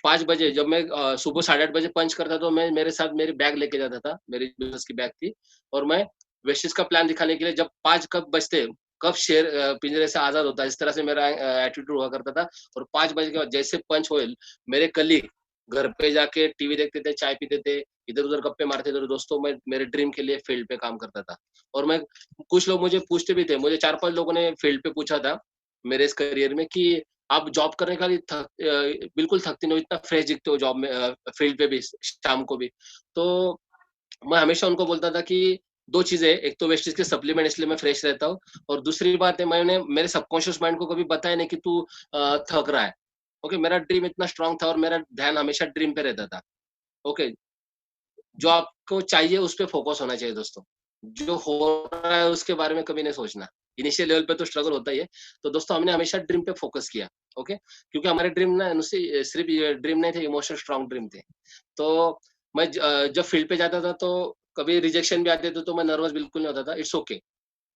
5 बजे जब मैं सुबह 8:30 बजे पंच करता, तो मैं मेरे साथ मेरी बैग लेके जाता था, मेरी बिज़नेस की बैग थी, और मैं वेस्टिज का प्लान दिखाने के लिए जब 5 कब बजते, कब शेर पिंजरे से आज़ाद होता है, इस तरह से मेरा एटीट्यूड हुआ करता था। और 5 बजे के बाद जैसे पंच हुए, मेरे कलीग घर पे जाके टीवी देखते थे, चाय पीते थे, इधर-उधर गप्पे मारते थे। तो दोस्तों मैं मेरे ड्रीम के लिए फील्ड पे काम करता था। और मैं, कुछ लोग मुझे पूछते भी थे, मुझे 4-5 लोगों ने फील्ड पे पूछा था, मेरे इस करियर में, कि आप जॉब करने का बिल्कुल थकते नहीं हो, इतना फ्रेश दिखते हो जॉब में, फील्ड पे भी, शाम को भी। तो मैं हमेशा उनको बोलता था कि 2 चीज़ें, एक तो वेस्टीज के सप्लीमेंट, इसलिए मैं फ्रेश रहता हूँ, और दूसरी बात है, मैंने मेरे सबकॉन्शियस माइंड को कभी बताया नहीं कि तू थक रहा है। ओके, मेरा ड्रीम इतना स्ट्रॉन्ग था और मेरा ध्यान हमेशा ड्रीम पे रहता था। ओके, जो आपको चाहिए उस पे फोकस होना चाहिए दोस्तों। जो हो रहा है उसके बारे में कभी नहीं सोचना। इनिशियल लेवल पे तो स्ट्रगल होता ही है। तो दोस्तों हमने हमेशा ड्रीम पे फोकस किया, ओके? क्योंकि हमारे ड्रीम ना सिर्फ़ ये ड्रीम नहीं थे, इमोशनल स्ट्रॉन्ग ड्रीम थे। तो मैं जब फील्ड पे जाता था, तो कभी रिजेक्शन भी आते थे, तो मैं नर्वस बिल्कुल नहीं होता था, इट्स ओके,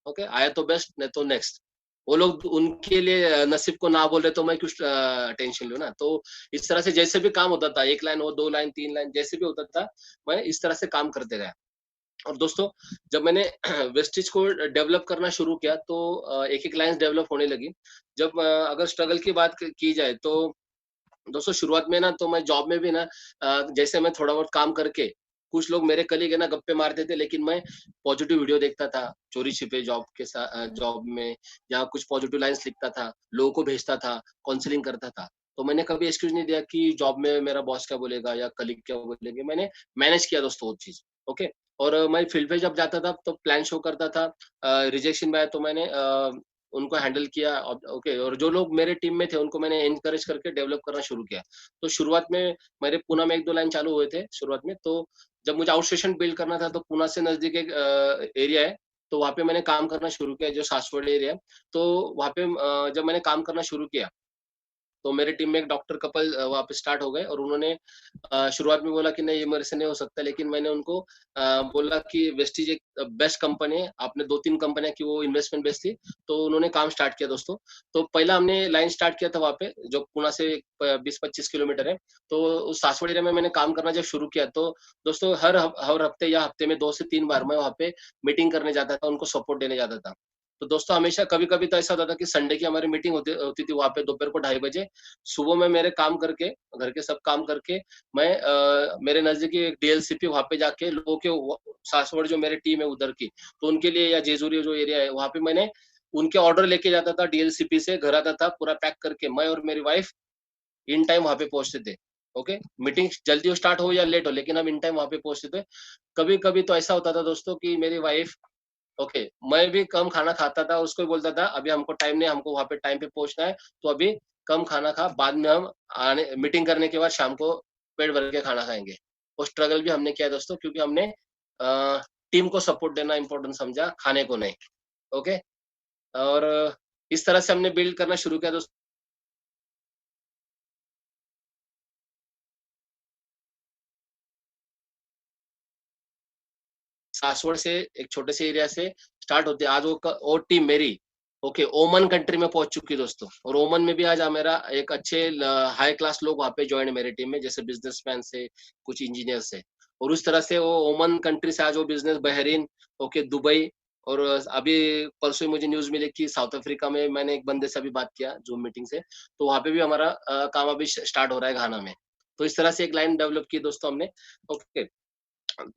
ओके? आया तो बेस्ट, नहीं तो नेक्स्ट। वो लोग उनके लिए नसीब को ना बोल रहे, तो मैं क्यों टेंशन लूँ ना? तो इस तरह से जैसे भी काम होता था, 1 लाइन हो, 2 लाइन, 3 लाइन, जैसे भी होता था, मैं इस तरह से काम करते गया। और दोस्तों जब मैंने वेस्टिज को डेवलप करना शुरू किया, तो एक-एक लाइन्स डेवलप होने लगी। जब अगर स्ट्रगल की बात की जाए, तो दोस्तों शुरुआत में ना, तो मैं जॉब में भी ना, जैसे मैं थोड़ा बहुत काम करके, कुछ लोग मेरे कलीग है ना गप्पे मारते थे, लेकिन मैं पॉजिटिव वीडियो देखता था, चोरी-छिपे जॉब में, या कुछ पॉजिटिव लाइन्स लिखता था, लोगों को भेजता था, काउंसलिंग करता था। तो मैंने कभी एक्सक्यूज़ नहीं दिया कि जॉब में मेरा बॉस क्या बोलेगा या कलीग क्या बोलेंगे, मैंने मैनेज किया दोस्तों वो चीज़, ओके? और मैं फील्ड पे जब जाता था, तो प्लान शो करता था, रिजेक्शन में आया तो मैंने उनको हैंडल किया। ओके, और जो लोग मेरे टीम में थे उनको मैंने एनकरेज करके डेवलप करना शुरू किया। तो शुरुआत में मेरे पुणे में 1-2 लाइन चालू हुए थे शुरुआत में। तो जब मुझे आउटस्टेशन बिल्ड करना था तो पुणे से नज़दीक एक एरिया है, तो वहाँ पे मैंने काम करना शुरू किया जो सासवड़ एरिया है। तो वहाँ पे जब मैंने काम करना शुरू किया तो मेरे टीम में एक डॉक्टर कपल वहाँ पे स्टार्ट हो गए और उन्होंने शुरुआत में बोला कि नहीं ये मेरे से नहीं हो सकता, लेकिन मैंने उनको बोला कि वेस्टीज एक बेस्ट कंपनी है, आपने 2-3 कंपनियां की वो इन्वेस्टमेंट बेस्ड थी, तो उन्होंने काम स्टार्ट किया दोस्तों। तो पहला हमने लाइन स्टार्ट किया था वहाँ पे जो पुणे से 20-25 किलोमीटर है। तो उस सासवड़ एरिया में मैंने काम करना जब शुरू किया तो दोस्तों हर हफ्ते या हफ्ते में 2 से 3 बार मैं वहाँ पे मीटिंग करने जाता था, उनको सपोर्ट देने जाता था। तो दोस्तों हमेशा कभी-कभी तो ऐसा होता था कि संडे की हमारी मीटिंग होती होती थी वहाँ पे दोपहर को 2:30 बजे। सुबह में मेरे काम करके, घर के सब काम करके मैं मेरे नज़दीकी एक डीएलसीपी वहाँ पे जाके लोगों के सासवड़ जो मेरी टीम है उधर की, तो उनके लिए या जेजुरी जो एरिया है वहाँ पे मैंने उनके ऑर्डर लेके जाता था डीएलसीपी से, घर आता था पूरा पैक करके, मैं और मेरी वाइफ इन टाइम वहाँ पे पहुँचते थे। ओके, मीटिंग जल्दी स्टार्ट हो या लेट हो, लेकिन हम इन टाइम वहाँ पे पहुँचते थे। कभी-कभी तो ऐसा होता था दोस्तों कि मेरी वाइफ ओके, मैं भी कम खाना खाता था, उसको भी बोलता था अभी हमको टाइम नहीं, हमको वहाँ पे टाइम पे पहुँचना है, तो अभी कम खाना खा, बाद में हम आने मीटिंग करने के बाद शाम को पेट भर के खाना खाएँगे। वो स्ट्रगल भी हमने किया दोस्तों, क्योंकि हमने टीम को सपोर्ट देना इम्पोर्टेंट समझा, खाने को नहीं। ओके, और इस तरह से हमने बिल्ड करना शुरू किया दोस्तों। सासवड़ से एक छोटे से एरिया से स्टार्ट होती है। आज वो टीम मेरी ओके ओमान कंट्री में पहुंच चुकी है दोस्तों, और ओमान में भी आज मेरा एक अच्छे हाई क्लास लोग वहाँ पे ज्वाइन है मेरे टीम में, जैसे बिजनेसमैन से, कुछ इंजीनियर से, और उस तरह से वो ओमान कंट्री से आज वो बिजनेस बहरीन, ओके दुबई, और अभी परसों ही मुझे न्यूज मिली कि साउथ अफ्रीका में मैंने एक बंदे से अभी बात किया जूम मीटिंग से, तो वहाँ पे भी हमारा काम अभी स्टार्ट हो रहा है घाना में। तो इस तरह से एक लाइन डेवलप की दोस्तों हमने। ओके,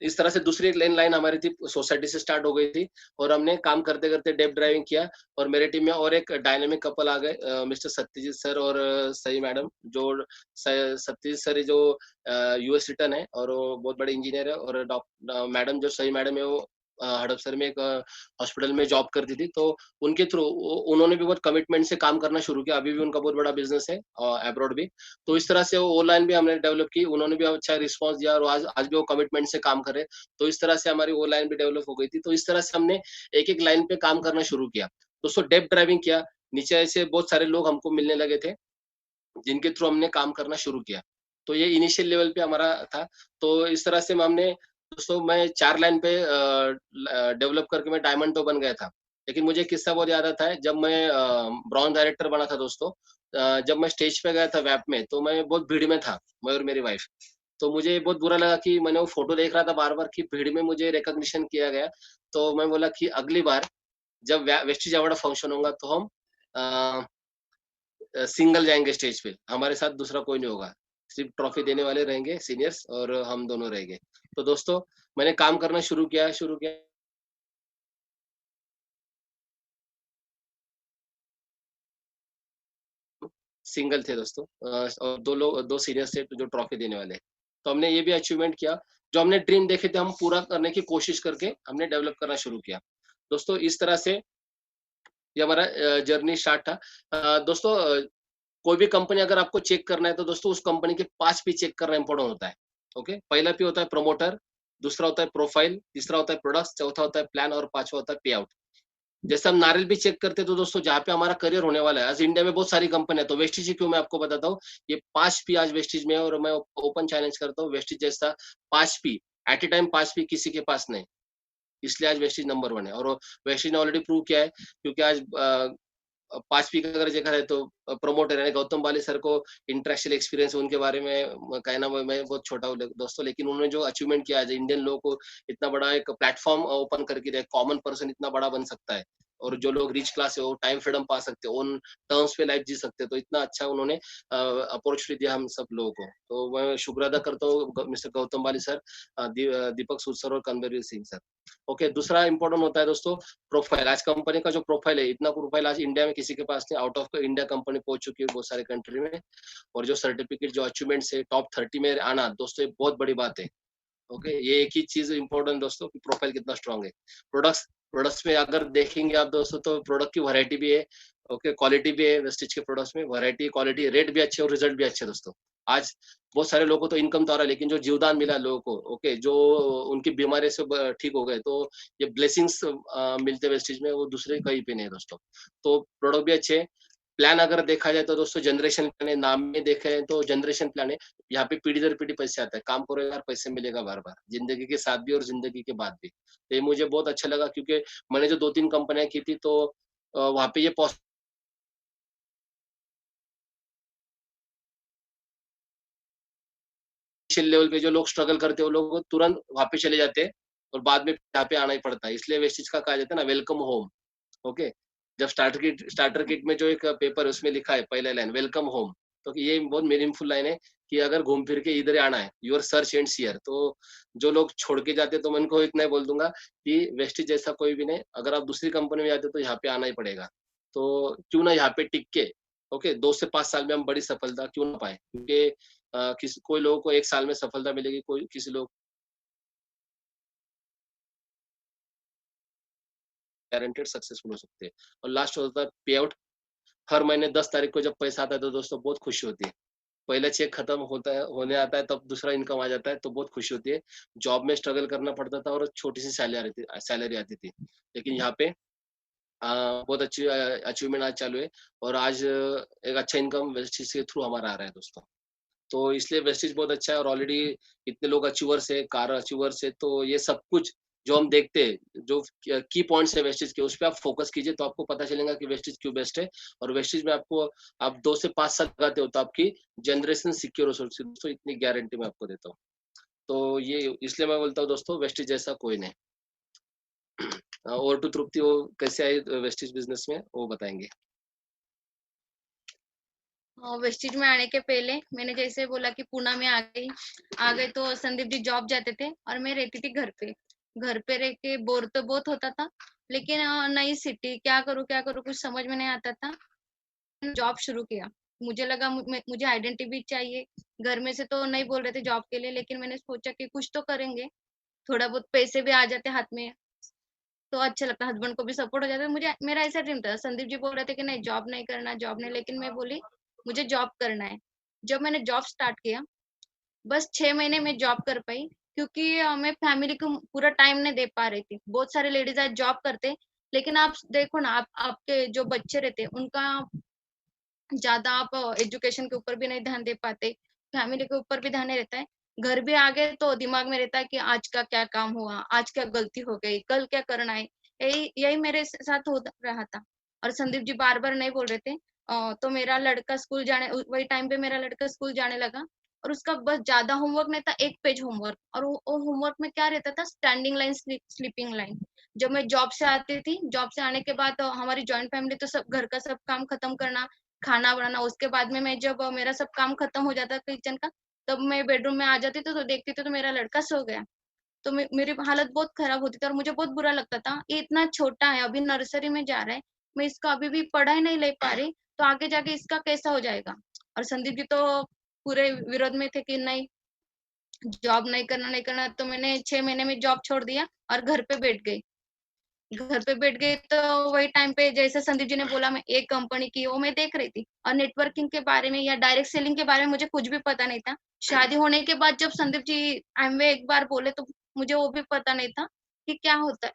इस तरह से दूसरी एक लेन लाइन हमारी थी सोसाइटी से स्टार्ट हो गई थी, और हमने काम करते करते डेप ड्राइविंग किया, और मेरे टीम में और एक डायनेमिक कपल आ गए, मिस्टर सत्यजीत सर और सई मैडम, जो सत्यजीत सर जो यूएस रिटर्न है और वो बहुत बड़े इंजीनियर है, और मैडम जो सई मैडम है वो हड़पसर में एक हॉस्पिटल में जॉब करती थी, तो उनके थ्रू उन्होंने भी बहुत कमिटमेंट से काम करना शुरू किया, अभी भी उनका बहुत बड़ा बिजनेस है अब्रॉड भी। तो इस तरह से वो ऑनलाइन भी हमने डेवलप की, उन्होंने भी अच्छा रिस्पांस दिया, और आज भी वो कमिटमेंट से काम कर रहे हैं। तो इस तरह से हमारी वो लाइन भी डेवलप हो गई थी। तो इस तरह से हमने एक-एक लाइन पे काम करना शुरू किया। दोस्तों डेप्थ ड्राइविंग किया, नीचे ऐसे बहुत सारे लोग हमको मिलने लगे थे, जिनके थ्रू हमने काम करना शुरू किया। तो ये इनिशियल लेवल पे हमारा था। तो इस तरह से हमने दोस्तों मैं 4 लाइन पे डेवलप करके मैं डायमंड तो बन गया था। लेकिन मुझे एक किस्सा बहुत याद आता है, जब मैं ब्रॉन्ज डायरेक्टर बना था दोस्तों, जब मैं स्टेज पे गया था वैप में, तो मैं बहुत भीड़ में था, मैं और मेरी वाइफ। तो मुझे बहुत बुरा लगा कि मैंने वो फ़ोटो देख रहा था बार-बार कि भीड़ में मुझे रिकॉग्निशन किया गया। तो मैं बोला कि अगली बार जब वेस्टीज अवार्ड फंक्शन होगा तो हम अ सिंगल जाएँगे स्टेज पे, हमारे साथ दूसरा कोई नहीं होगा। सिर्फ़ ट्रॉफ़ी देने वाले रहेंगे सीनियर्स, और हम दोनों रहेंगे। तो दोस्तों मैंने काम करना शुरू किया। सिंगल थे दोस्तों, और 2 सीनियर्स थे जो ट्रॉफ़ी देने वाले। तो हमने ये भी अचीवमेंट किया, जो हमने ड्रीम देखे थे हम पूरा करने की कोशिश करके हमने डेवलप करना शुरू किया। दोस्तों इस तरह से ये हमारा जर्नी स्टार्ट था। दोस्तों कोई भी कंपनी अगर आपको चेक करना है तो दोस्तों उस कंपनी के 5 पी चेक करना इम्पोर्टेंट होता है। ओके, पहला पी होता है प्रमोटर, दूसरा होता है प्रोफाइल, तीसरा होता है प्रोडक्ट्स, चौथा होता है प्लान, और पांचवा होता है पे आउट। जैसे हम नारियल भी चेक करते हैं तो दोस्तों जहाँ पे हमारा करियर होने वाला है, आज इंडिया में बहुत सारी कंपनी है, तो वेस्टीज ही क्यों मैं आपको बताता हूँ, ये 5 पी आज वेस्टीज में है, और मैं ओपन चैलेंज करता हूँ वेस्टीज जैसा 5 P at a time 5 P किसी के पास नहीं। इसलिए आज वेस्टीज नंबर 1 है, और वेस्टीज ने ऑलरेडी प्रूव किया है, क्योंकि आज 5 पी का अगर देखा जाए तो प्रमोटर यानी गौतम बाली सर को इंटरेक्शनल एक्सपीरियंस उनके बारे में कहना मैं बहुत छोटा हूँ दोस्तों, लेकिन उन्होंने जो अचीवमेंट किया है इंडियन लोगों को इतना बड़ा एक प्लेटफॉर्म ओपन करके दिया, कॉमन पर्सन इतना बड़ा बन सकता है, और जो लोग रिच क्लास है वो टाइम फ्रीडम पा सकते हैं, ओन टर्म्स पे लाइफ जी सकते हैं, तो इतना अच्छा उन्होंने अपॉर्चुनिटी दिया हम सब लोगों को। तो मैं शुक्र अदा करता हूँ मिस्टर गौतम बाली सर, दीपक सूद सर और कनवीर सिंह सर। ओके, दूसरा इंपॉर्टेंट होता है दोस्तों प्रोफाइल। आज कंपनी का जो प्रोफाइल है, इतना प्रोफाइल आज इंडिया में किसी के पास नहीं, आउट ऑफ इंडिया कंपनी पहुंच चुकी है बहुत सारे कंट्री में, और जो सर्टिफिकेट जो अचीवमेंट्स है टॉप 30 में आना दोस्तों ये बहुत बड़ी बात है। ओके, ये एक ही चीज इंपॉर्टेंट दोस्तों कि प्रोफाइल कितना स्ट्रांग है। प्रोडक्ट्स प्रोडक्ट्स में अगर देखेंगे आप दोस्तों तो प्रोडक्ट की वैरायटी भी है, ओके, क्वालिटी भी है वेस्टेज के प्रोडक्ट्स में, वैरायटी, क्वालिटी, रेट भी अच्छे और रिजल्ट भी अच्छे दोस्तों। आज बहुत सारे लोगों को तो इनकम तो आ रहा है, लेकिन जो जीवदान मिला लोगों को, ओके, जो उनकी बीमारी से ठीक हो गए, तो ये ब्लेसिंग्स मिलते वेस्टेज में, वो दूसरे कहीं पे नहीं है दोस्तों। तो प्रोडक्ट भी अच्छे हैं। प्लान अगर देखा जाए तो दोस्तों जनरेशन प्लान है, नाम में देखे तो जनरेशन प्लान है। यहाँ पे पीढ़ी दर पीढ़ी पैसे आता है, काम करो यार, पैसे मिलेगा बार-बार, जिंदगी के साथ भी और जिंदगी के बाद भी। तो ये मुझे बहुत अच्छा लगा, क्योंकि मैंने जो 2-3 कंपनियाँ की थी, तो वहाँ पे ये लेवल पे जो लोग स्ट्रगल करते हैं, वो लोग तुरंत वहाँ पे चले जाते हैं और बाद में यहाँ पे आना ही पड़ता है। इसलिए वेस्टेज का कहा जाता है ना, वेलकम होम, ओके। जब स्टार्टर किट में जो एक पेपर है, उसमें लिखा है पहला लाइन, वेलकम होम। तो ये बहुत मीनिंगफुल लाइन है कि अगर घूम फिर के इधर ही आना है, योर सर्च एंड सियर। तो जो लोग छोड़ के जाते हैं, तो मैं उनको इतना ही बोल दूंगा कि वेस्टेज जैसा कोई भी नहीं, अगर आप दूसरी कंपनी में जाते हो तो यहाँ पे आना ही पड़ेगा। तो क्यों ना यहाँ पे टिक के, ओके, 2 से 5 साल में हम बड़ी सफलता क्यों ना पाए, क्योंकि किसी कोई लोगों को 1 साल में सफलता मिलेगी, कोई किसी लोग गारंटेड सक्सेसफुल हो सकते हैं। और लास्ट होता है पे आउट। हर महीने 10 तारीख को जब पैसा आता है, तो दोस्तों बहुत खुशी होती है। पहला चेक खत्म होता है, होने आता है, तब दूसरा इनकम आ जाता है, तो बहुत खुशी होती है। जॉब में स्ट्रगल करना पड़ता था और छोटी-सी सैलरी आती थी। लेकिन यहाँ पे बहुत अच्छी अचीवमेंट आज चालू है, और आज एक अच्छा इनकम वेस्टेज के थ्रू हमारा आ रहा है दोस्तों। तो इसलिए वेस्टेज बहुत अच्छा है, और ऑलरेडी इतने लोग अचीवर्स है, कार अचीवर्स है, तो ये सब कुछ जो हम देखते हैं, जो की पॉइंट्स है वेस्टेज के, उस पे आप फोकस कीजिए, तो आपको पता चलेगा कि वेस्टेज क्यों बेस्ट है। और वेस्टेज में आपको, आप 2 से 5 साल लगाते हो, तो आपकी जनरेशन सिक्योर हो सकती है दोस्तों, इतनी गारंटी मैं आपको देता हूँ। तो ये इसलिए मैं बोलता हूँ दोस्तों, वेस्टेज जैसा कोई नहीं। और टू तृप्ति, वो कैसे आई वेस्टेज बिजनेस में, वो बताएंगे। वेस्टेज में आने के पहले मैंने जैसे बोला कि पुणे में आ गए तो संदीप जी जॉब जाते थे और मैं रहती थी घर पे रह के बोर तो बहुत होता था, लेकिन नई सिटी, क्या करूँ कुछ समझ में नहीं आता था। जॉब शुरू किया, मुझे लगा मुझे आइडेंटिटी भी चाहिए। घर में से तो नहीं बोल रहे थे जॉब के लिए, लेकिन मैंने सोचा कि कुछ तो करेंगे, थोड़ा बहुत पैसे भी आ जाते हाथ में तो अच्छा लगता, हस्बैंड को भी सपोर्ट हो जाता है। मुझे, मेरा ऐसा ड्रीम था। संदीप जी बोल रहे थे कि नहीं जॉब नहीं करना, जॉब नहीं, लेकिन मैं बोली मुझे जॉब करना है। जब मैंने जॉब स्टार्ट किया, बस 6 महीने में जॉब कर पाई, क्योंकि मैं फैमिली को पूरा टाइम नहीं दे पा रही थी। बहुत सारे लेडीज आज जॉब करते, लेकिन आप देखो ना, आप आपके जो बच्चे रहते उनका ज्यादा आप एजुकेशन के ऊपर भी नहीं ध्यान दे पाते, फैमिली के ऊपर भी ध्यान नहीं रहता है। घर भी आ गए तो दिमाग में रहता है कि आज का क्या काम हुआ, आज क्या गलती हो गई, कल क्या करना है। यही यही मेरे साथ हो रहा था। और संदीप जी बार बार नहीं बोल रहे थे। तो मेरा लड़का स्कूल जाने, वही टाइम पे मेरा लड़का स्कूल जाने लगा, और उसका बस ज्यादा होमवर्क नहीं था, 1 पेज होमवर्क। और वो होमवर्क में क्या रहता था, स्टैंडिंग लाइन, स्लीपिंग लाइन। जब मैं जॉब से आती थी, जॉब से आने के बाद हमारी जॉइंट फैमिली, तो सब घर का सब काम खत्म करना, खाना बनाना, उसके बाद में मैं जब मेरा सब काम खत्म हो जाता किचन का, तब मैं बेडरूम में आ जाती थी, तो देखती थी तो मेरा लड़का सो गया। तो मेरी हालत बहुत खराब होती थी और मुझे बहुत बुरा लगता था, ये इतना छोटा है, अभी नर्सरी में जा रहा है, मैं इसका अभी भी पढ़ाई नहीं ले पा रही, तो आगे जाके इसका कैसा हो जाएगा। और संदीप जी तो पूरे विरोध में थे कि नहीं, जॉब नहीं करना। तो मैंने 6 महीने में जॉब छोड़ दिया और घर पे बैठ गई। तो वही टाइम पे जैसे संदीप जी ने बोला, मैं एक कंपनी की वो मैं देख रही थी, और नेटवर्किंग के बारे में या डायरेक्ट सेलिंग के बारे में मुझे कुछ भी पता नहीं था। शादी होने के बाद जब संदीप जी एमवे एक बार बोले, तो मुझे वो भी पता नहीं था कि क्या होता है,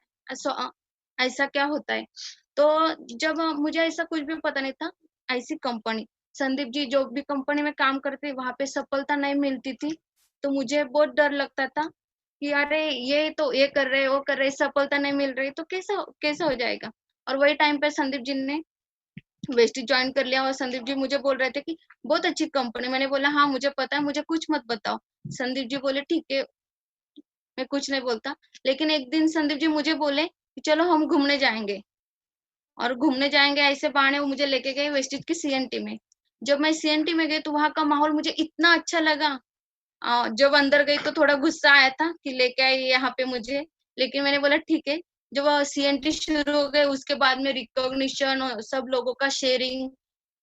ऐसा क्या होता है। तो जब मुझे ऐसा कुछ भी पता नहीं था, ऐसी कंपनी, संदीप जी जो भी कंपनी में काम करते वहां पे सफलता नहीं मिलती थी, तो मुझे बहुत डर लगता था कि अरे ये तो ये कर रहे, वो कर रहे, सफलता नहीं मिल रही, तो कैसा कैसा हो जाएगा। और वही टाइम पे संदीप जी ने वेस्टी ज्वाइन कर लिया, और संदीप जी मुझे बोल रहे थे कि बहुत अच्छी कंपनी। मैंने बोला हाँ मुझे पता है, मुझे कुछ मत बताओ। संदीप जी बोले ठीक है, मैं कुछ नहीं बोलता। लेकिन एक दिन संदीप जी मुझे बोले कि चलो हम घूमने जाएंगे, और घूमने जाएंगे ऐसे बहाने वो मुझे लेके गए वेस्टिज की सीएनटी में। जब मैं सीएनटी में गई तो वहां का माहौल मुझे इतना अच्छा लगा। जब अंदर गई तो थोड़ा गुस्सा आया था कि लेके आई यहाँ पे मुझे, लेकिन मैंने बोला ठीक है। जब सीएनटी शुरू हो गए, उसके बाद में रिकॉग्निशन और सब लोगों का शेयरिंग,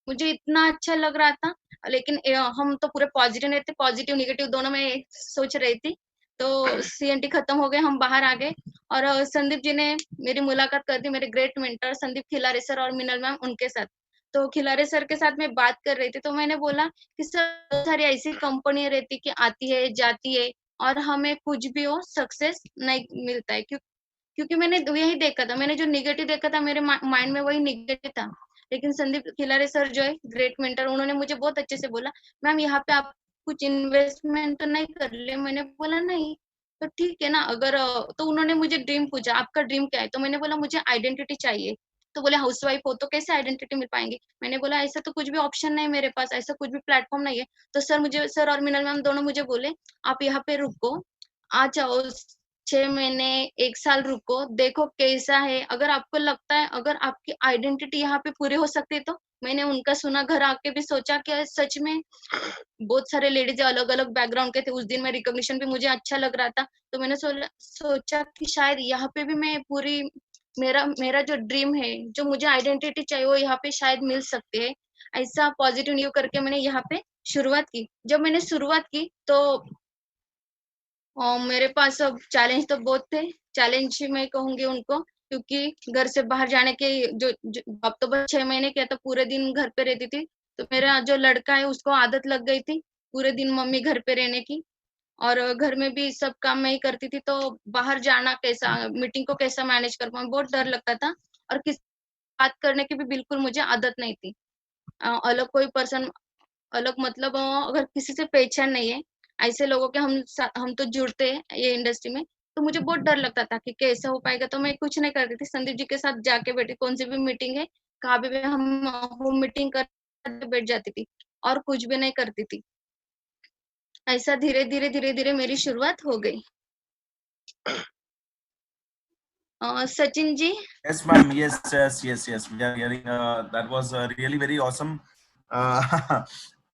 मुझे इतना अच्छा लग रहा था। लेकिन हम तो पूरे पॉजिटिव नहीं थे, पॉजिटिव निगेटिव दोनों में सोच रही थी। तो सीएनटी खत्म हो गए, हम बाहर आ गए, और संदीप जी ने मेरी मुलाकात कर दी, मेरे great mentor Sandeep Khilare sir और मिनल मैम उनके साथ। तो खिलारे सर के साथ मैं बात कर रही थी, तो मैंने बोला कि सर बहुत सारी ऐसी कंपनी रहती कि आती है जाती है और हमें कुछ भी हो सक्सेस नहीं मिलता है, क्योंकि मैंने यही देखा था, मैंने जो निगेटिव देखा था मेरे माइंड में वही निगेटिव था। लेकिन संदीप खिलारे सर जो है ग्रेट मेंटर, उन्होंने मुझे बहुत अच्छे से बोला, मैम यहाँ पे आप कुछ इन्वेस्टमेंट तो नहीं कर ले। मैंने बोला नहीं। तो ठीक है ना, अगर तो उन्होंने मुझे ड्रीम पूछा, आपका ड्रीम क्या है? तो मैंने बोला मुझे आइडेंटिटी चाहिए। तो बोले हाउसवाइफ हो तो कैसे आइडेंटिटी मिल पाएंगी? मैंने बोला ऐसा तो कुछ भी ऑप्शन नहीं मेरे पास, ऐसा कुछ भी प्लेटफॉर्म नहीं है। तो सर और मिनल मैम दोनों मुझे बोले आप यहाँ पे रुको, आ जाओ 6 महीने 1 साल रुको, देखो कैसा है। अगर आपको लगता है अगर आपकी आइडेंटिटी यहाँ पे पूरी हो सकती है तो। मैंने उनका सुना, घर आके भी सोचा कि सच में बहुत सारे लेडीज अलग अलग बैकग्राउंड के थे। उस दिन में रिकॉग्निशन भी मुझे अच्छा लग रहा था, तो मैंने सोचा कि शायद यहाँ पे भी मैं पूरी मेरा मेरा जो ड्रीम है, जो मुझे आइडेंटिटी चाहिए वो यहाँ पे शायद मिल सकती है। ऐसा पॉजिटिव न्यू करके मैंने यहाँ पे शुरुआत की। जब मैंने शुरुआत की तो मेरे पास अब चैलेंज तो बहुत थे। चैलेंज मैं कहूंगी उनको, क्योंकि घर से बाहर जाने के अब तो बस 6 महीने किया तो पूरे दिन घर पे रहती थी। तो मेरा जो लड़का है उसको आदत लग गई थी पूरे दिन मम्मी घर पे रहने की, और घर में भी सब काम मैं ही करती थी। तो बाहर जाना कैसा, मीटिंग को कैसा मैनेज कर पाऊँ, बहुत डर लगता था। और किसी बात करने की भी बिल्कुल मुझे आदत नहीं थी। अलग कोई पर्सन, अलग मतलब अगर किसी से पहचान नहीं है, ऐसे लोगों के हम तो जुड़ते हैं ये इंडस्ट्री में, तो मुझे बहुत डर लगता था कि कैसे हो पाएगा। तो मैं कुछ नहीं करती थी, संदीप जी के साथ जाके बैठी, कौन सी भी मीटिंग है कहाँ भी हम होम मीटिंग कर बैठ जाती थी और कुछ भी नहीं करती थी। ऐसा धीरे धीरे धीरे धीरे मेरी शुरुआत हो गई। Sachin ji. Yes, ma'am. Yes. We are hearing. That was really very awesome.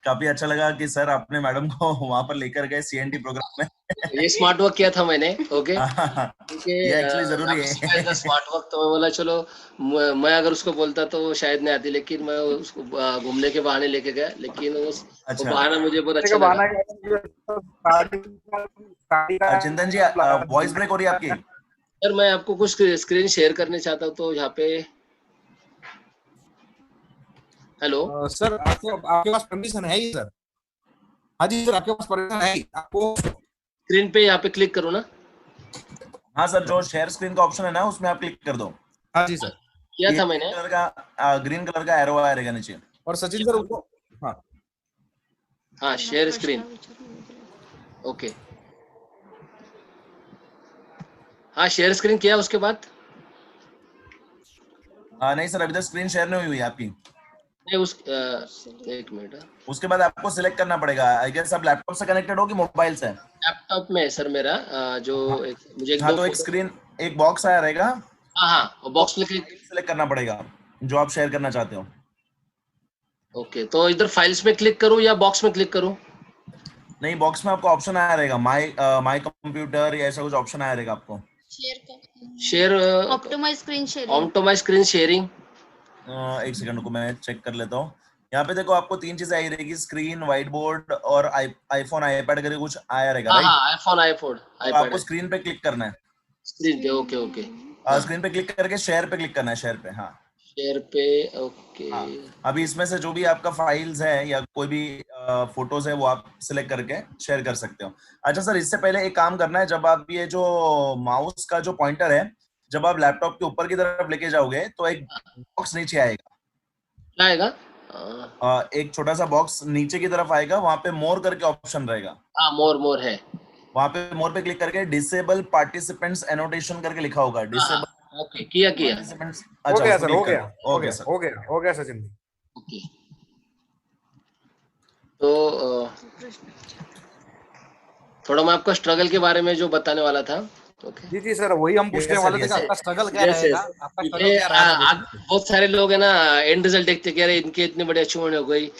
काफी अच्छा लगा कि सर आपने मैडम को वहां पर लेकर गए सीएनटी प्रोग्राम में। ये स्मार्ट वर्क किया था मैंने, ओके। ये एक्चुअली जरूरी है। स्मार्ट वर्क, तो मैं बोला चलो मैं अगर उसको बोलता तो वो शायद नहीं आती, लेकिन मैं उसको घूमने के बहाने लेके गया, लेकिन वो बहाना मुझे बहुत अच्छा लगा। चिंतन जी वॉइस ब्रेक हो रही है आपकी। सर मैं आपको कुछ स्क्रीन शेयर करने चाहता हूँ, तो यहाँ पे हेलो सर आपके पास परमिशन है ही सर? हाँ जी सर, आपके पास परमिशन है, आपको स्क्रीन पे यहाँ पे क्लिक करो ना। हाँ सर, जो शेयर स्क्रीन का ऑप्शन है ना उसमें आप क्लिक कर दो। हाँ जी सर, किया था मैंने। ग्रीन कलर का एरो आएगा नीचे। और सचिन सर उनको हाँ शेयर स्क्रीन, ओके। हाँ शेयर स्क्रीन किया, उसके बाद नहीं सर, अभी तक स्क्रीन शेयर नहीं हुई है आपकी। नहीं एक मिनट, उसके बाद आपको सिलेक्ट करना पड़ेगा। आई गेस आप लैपटॉप से कनेक्टेड हो कि मोबाइल से? लैपटॉप में सर मेरा जो मुझे हाँ, तो एक स्क्रीन, एक बॉक्स आया रहेगा। हाँ बॉक्स में सिलेक्ट करना पड़ेगा जो आप शेयर करना चाहते हो। ओके, तो इधर फाइल्स में क्लिक करूं या बॉक्स में क्लिक करूं? नहीं, बॉक्स में आपको ऑप्शन आया रहेगा माय कंप्यूटर या ऐसा कुछ ऑप्शन आया रहेगा आपको। Share optimize screen sharing. एक सेकंड को मैं चेक कर लेता हूँ। यहाँ पे देखो आपको 3 चीजें आई रहेगी, स्क्रीन, व्हाइट बोर्ड और आईफोन आईपैड करके कुछ आया रहेगा, राइट? आईफोन आईपैड आपको स्क्रीन पे क्लिक करना है। स्क्रीन पे, ओके। स्क्रीन पे क्लिक करके शेयर पे क्लिक करना है। शेयर पे, हाँ शेयर पे, ओके। अभी इसमें से जो भी आपका फाइल्स है या कोई भी फोटोज है वो आप सिलेक्ट करके शेयर कर सकते हो। अच्छा सर, इससे पहले एक काम करना है, जब आप ये जो माउस का जो पॉइंटर है जब आप लैपटॉप के ऊपर की तरफ लेके जाओगे तो एक बॉक्स नीचे आएगा। क्या आएगा? एक छोटा सा बॉक्स नीचे की तरफ आएगा, वहां पे मोर करके ऑप्शन रहेगा। हाँ मोर है, वहां पे मोर पे क्लिक करके डिसेबल पार्टिसिपेंट्स एनोटेशन करके लिखा होगा। डिसेबल, ओके, किया। अच्छा, हो गया सर, हो गया सचिन जी। ओके, तो थोड़ा मैं आपको स्ट्रगल के बारे में जो बताने वाला था। ओके जी सर, वही हम पूछने वाले थे कि आपका स्ट्रगल क्या रहेगा, आपका स्ट्रगल क्या रहा? बहुत सारे लोग है ना एंड रिजल्ट देखते कि अरे इनके इतनी बड़ी अचीवमेंट हो गई,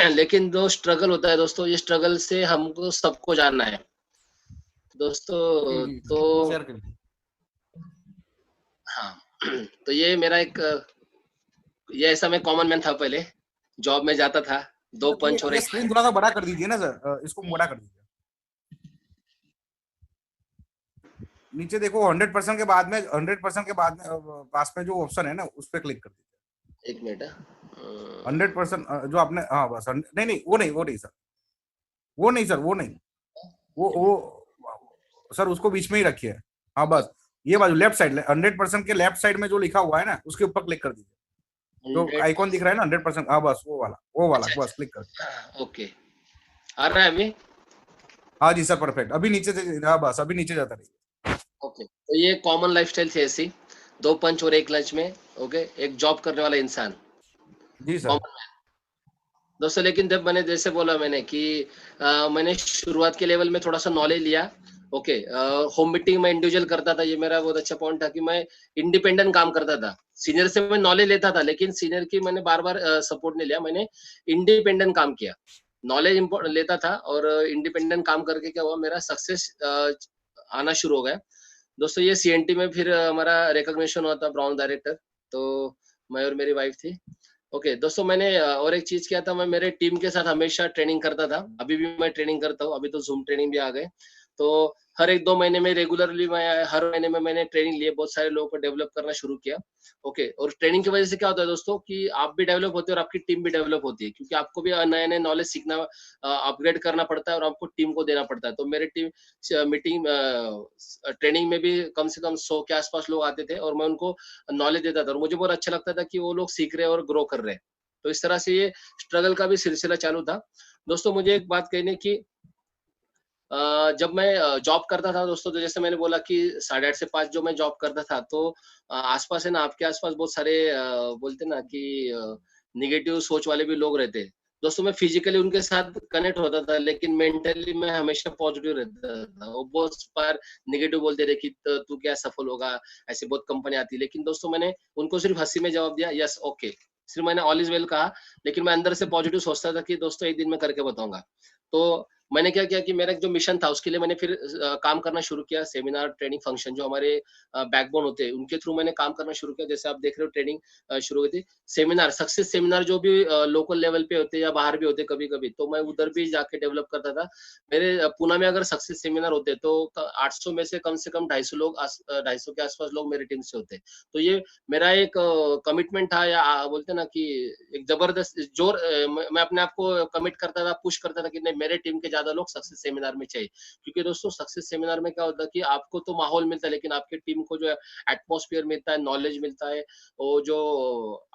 लेकिन जो स्ट्रगल होता है दोस्तों, ये स्ट्रगल से हमको सबको जानना है दोस्तों। तो हाँ, तो ये मेरा ये ऐसा मैं कॉमन मैन था, पहले जॉब में जाता था, 2 पंच और एक। स्क्रीन थोड़ा सा बड़ा कर दीजिए ना सर, इसको मोटा कर दीजिए। नीचे देखो 100% के बाद में 100% के बाद में पास में जो ऑप्शन है ना उस पर क्लिक कर दीजिए। 1 मिनट। 100% जो आपने, हाँ बस नहीं नहीं वो नहीं सर, वो नहीं वो सर उसको बीच में ही रखिए। हाँ बस ये बाजू लेफ्ट साइड 100% के लेफ्ट साइड में जो लिखा हुआ है ना उसके ऊपर क्लिक कर दीजिए। जो 100। आइकॉन दिख रहा है ना 100%, हाँ बस वो वाला अच्छा, बस क्लिक कर दीजिए। अच्छा, ओके, आ रहा है अभी? हाँ जी सर परफेक्ट। अभी नीचे से, हाँ बस अभी नीचे जाता रहिए। ओके, तो ये कॉमन लाइफस्टाइल थी ऐसी, 2 पंच और 1 लंच में। ओके, एक जॉब करने वाला इंसान, जी सर। Common man. दोस्तों लेकिन जब मैंने जैसे बोला मैंने कि मैंने शुरुआत के लेवल में थोड़ा सा नॉलेज लिया। ओके, होम मीटिंग में इंडिविजुअल करता था, ये मेरा बहुत अच्छा पॉइंट था कि मैं इंडिपेंडेंट काम करता था। सीनियर से मैं नॉलेज लेता था लेकिन सीनियर की मैंने बार-बार सपोर्ट नहीं लिया, मैंने इंडिपेंडेंट काम किया। नॉलेज लेता था और इंडिपेंडेंट काम करके क्या हुआ, मेरा सक्सेस आना शुरू हो गया। दोस्तों ये सीएनटी में फिर हमारा रिकॉग्निशन हुआ था ब्राउन डायरेक्टर, तो मैं और मेरी वाइफ थी। ओके दोस्तों मैंने और एक चीज किया था, मैं मेरे टीम के साथ हमेशा ट्रेनिंग करता था। अभी भी मैं ट्रेनिंग करता हूँ, अभी तो जूम ट्रेनिंग भी आ गए। तो हर 1-2 महीने में रेगुलरली मैं हर महीने में मैंने ट्रेनिंग लिए, बहुत सारे लोगों को डेवलप करना शुरू किया। ओके, और ट्रेनिंग की वजह से क्या होता है दोस्तों कि आप भी डेवलप होते हो और आपकी टीम भी डेवलप होती है, क्योंकि आपको भी नए-नए नॉलेज सीखना, अपग्रेड करना पड़ता है और आपको टीम को देना पड़ता है। तो मेरे टीम मीटिंग ट्रेनिंग में भी कम से कम 100 के आसपास लोग आते थे और मैं उनको नॉलेज देता था और मुझे बहुत अच्छा लगता था कि वो लोग सीख रहे हैं और ग्रो कर रहे हैं। तो इस तरह से ये स्ट्रगल का भी सिलसिला चालू था। दोस्तों मुझे एक बात कहनी कि जब मैं जॉब करता था दोस्तों, तो जैसे मैंने बोला कि 8:30 से 5 जो मैं जॉब करता था, तो आस-पास है ना, आपके आस-पास बहुत सारे बोलते हैं ना कि नेगेटिव सोच वाले भी लोग रहते हैं। दोस्तों मैं फिजिकली उनके साथ कनेक्ट होता था लेकिन मेंटली मैं हमेशा पॉजिटिव रहता था। वो बहुत बार नेगेटिव बोलते थे कि तू क्या सफल होगा, ऐसी बहुत कंपनी आती है। लेकिन दोस्तों मैंने उनको सिर्फ हँसी में जवाब दिया, यस, ओके। सिर्फ मैंने ऑल इज़ वेल कहा, लेकिन मैं अंदर से पॉजिटिव सोचता था कि दोस्तों एक दिन मैं करके बताऊँगा। तो मैंने क्या किया कि मेरा एक जो मिशन था उसके लिए मैंने फिर काम करना शुरू किया। सेमिनार, ट्रेनिंग, फंक्शन जो हमारे बैकबोन होते हैं, उनके थ्रू मैंने काम करना शुरू किया। जैसे आप देख रहे हो ट्रेनिंग शुरू हुई थी। सेमिनार, सक्सेस सेमिनार जो भी लोकल लेवल पे होते हैं या बाहर भी होते हैं कभी-कभी, तो मैं उधर भी जाके डेवलप करता था। मेरे पुणे में अगर सक्सेस सेमिनार होते हैं तो 800 में से कम 250 लोग 250 के आसपास लोग मेरी टीम से होते हैं। तो ये मेरा एक कमिटमेंट था, या बोलते हैं ना कि एक जबरदस्त जोर, मैं अपने आप को कमिट करता था, पुश करता था कि नहीं, मेरे टीम के ज्यादा लोग सक्सेस सेमिनार में चाहिए। क्योंकि दोस्तों सक्सेस सेमिनार में क्या होता है कि आपको तो माहौल मिलता है लेकिन आपकी टीम को जो एटमॉस्फेयर मिलता है, नॉलेज मिलता है, वो जो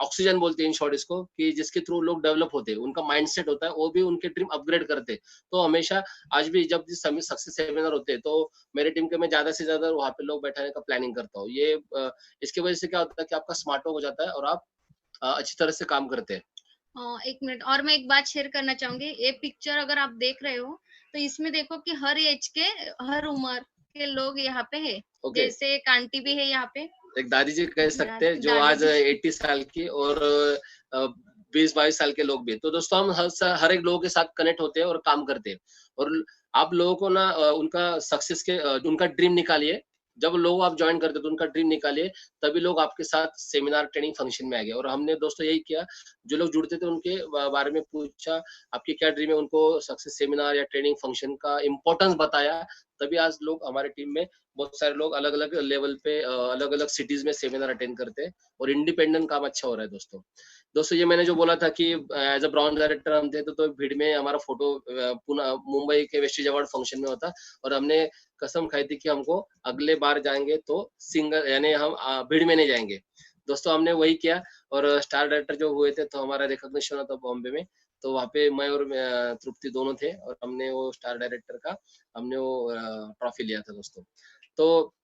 ऑक्सीजन बोलते हैं इन शॉर्ट इसको, कि जिसके थ्रू लोग डेवलप होते हैं, उनका माइंडसेट होता है, वो भी उनके ड्रीम अपग्रेड करते हैं। तो हमेशा आज भी जब सक्सेस सेमिनार होते हैं तो मेरे टीम के मैं ज्यादा से ज्यादा वहाँ पे लोग बैठाने का प्लानिंग करता हूँ। ये इसकी वजह से क्या होता है कि आपका स्मार्ट वर्क हो जाता है और आप अच्छी तरह से काम करते हैं। 1 मिनट और मैं एक बात शेयर करना चाहूँगी। ये पिक्चर अगर आप देख रहे हो, तो इसमें देखो कि हर एज के, हर उम्र के लोग यहाँ पे है। ओके, जैसे एक आंटी भी है यहाँ पे, एक दादी जी कह सकते हैं जो दादी आज जी। 80 साल की, और 20-22 साल के लोग भी। तो दोस्तों हम हर एक लोगों के साथ कनेक्ट होते हैं और काम करते हैं। और आप लोगों को ना उनका सक्सेस के उनका ड्रीम निकालिए। जब लोग आप जॉइन करते हैं तो उनका ड्रीम निकालिए, तभी लोग आपके साथ सेमिनार, ट्रेनिंग, फंक्शन में आएँगे। और हमने दोस्तों यही किया, जो लोग जुड़ते थे उनके बारे में पूछा, आपकी क्या ड्रीम है, उनको सक्सेस सेमिनार या ट्रेनिंग, फंक्शन का इम्पोर्टेंस बताया, तभी आज लोग हमारे टीम में बहुत सारे लोग अलग-अलग लेवल पे अलग-अलग सिटीज़ में सेमिनार अटेंड करते हैं और इंडिपेंडेंट काम अच्छा हो रहा है दोस्तों। दोस्तों ये मैंने जो बोला था कि एज़ अ ब्राउन डायरेक्टर हम थे, तो भीड़ में हमारा फ़ोटो मुंबई के वेस्टेज अवार्ड फंक्शन में होता, और हमने कसम खाई थी कि हमको अगले बार जाएँगे तो सिंगल, यानी हम भीड़ में नहीं जाएँगे। दोस्तों हमने वही किया और स्टार डायरेक्टर जो हुए थे तो हमारा रिकॉग्निशन हुआ था बॉम्बे में। तो वहाँ पे मैं और तृप्ति दोनों थे और हमने वो स्टार डायरेक्टर का हमने वो ट्रॉफी लिया था दोस्तों। तो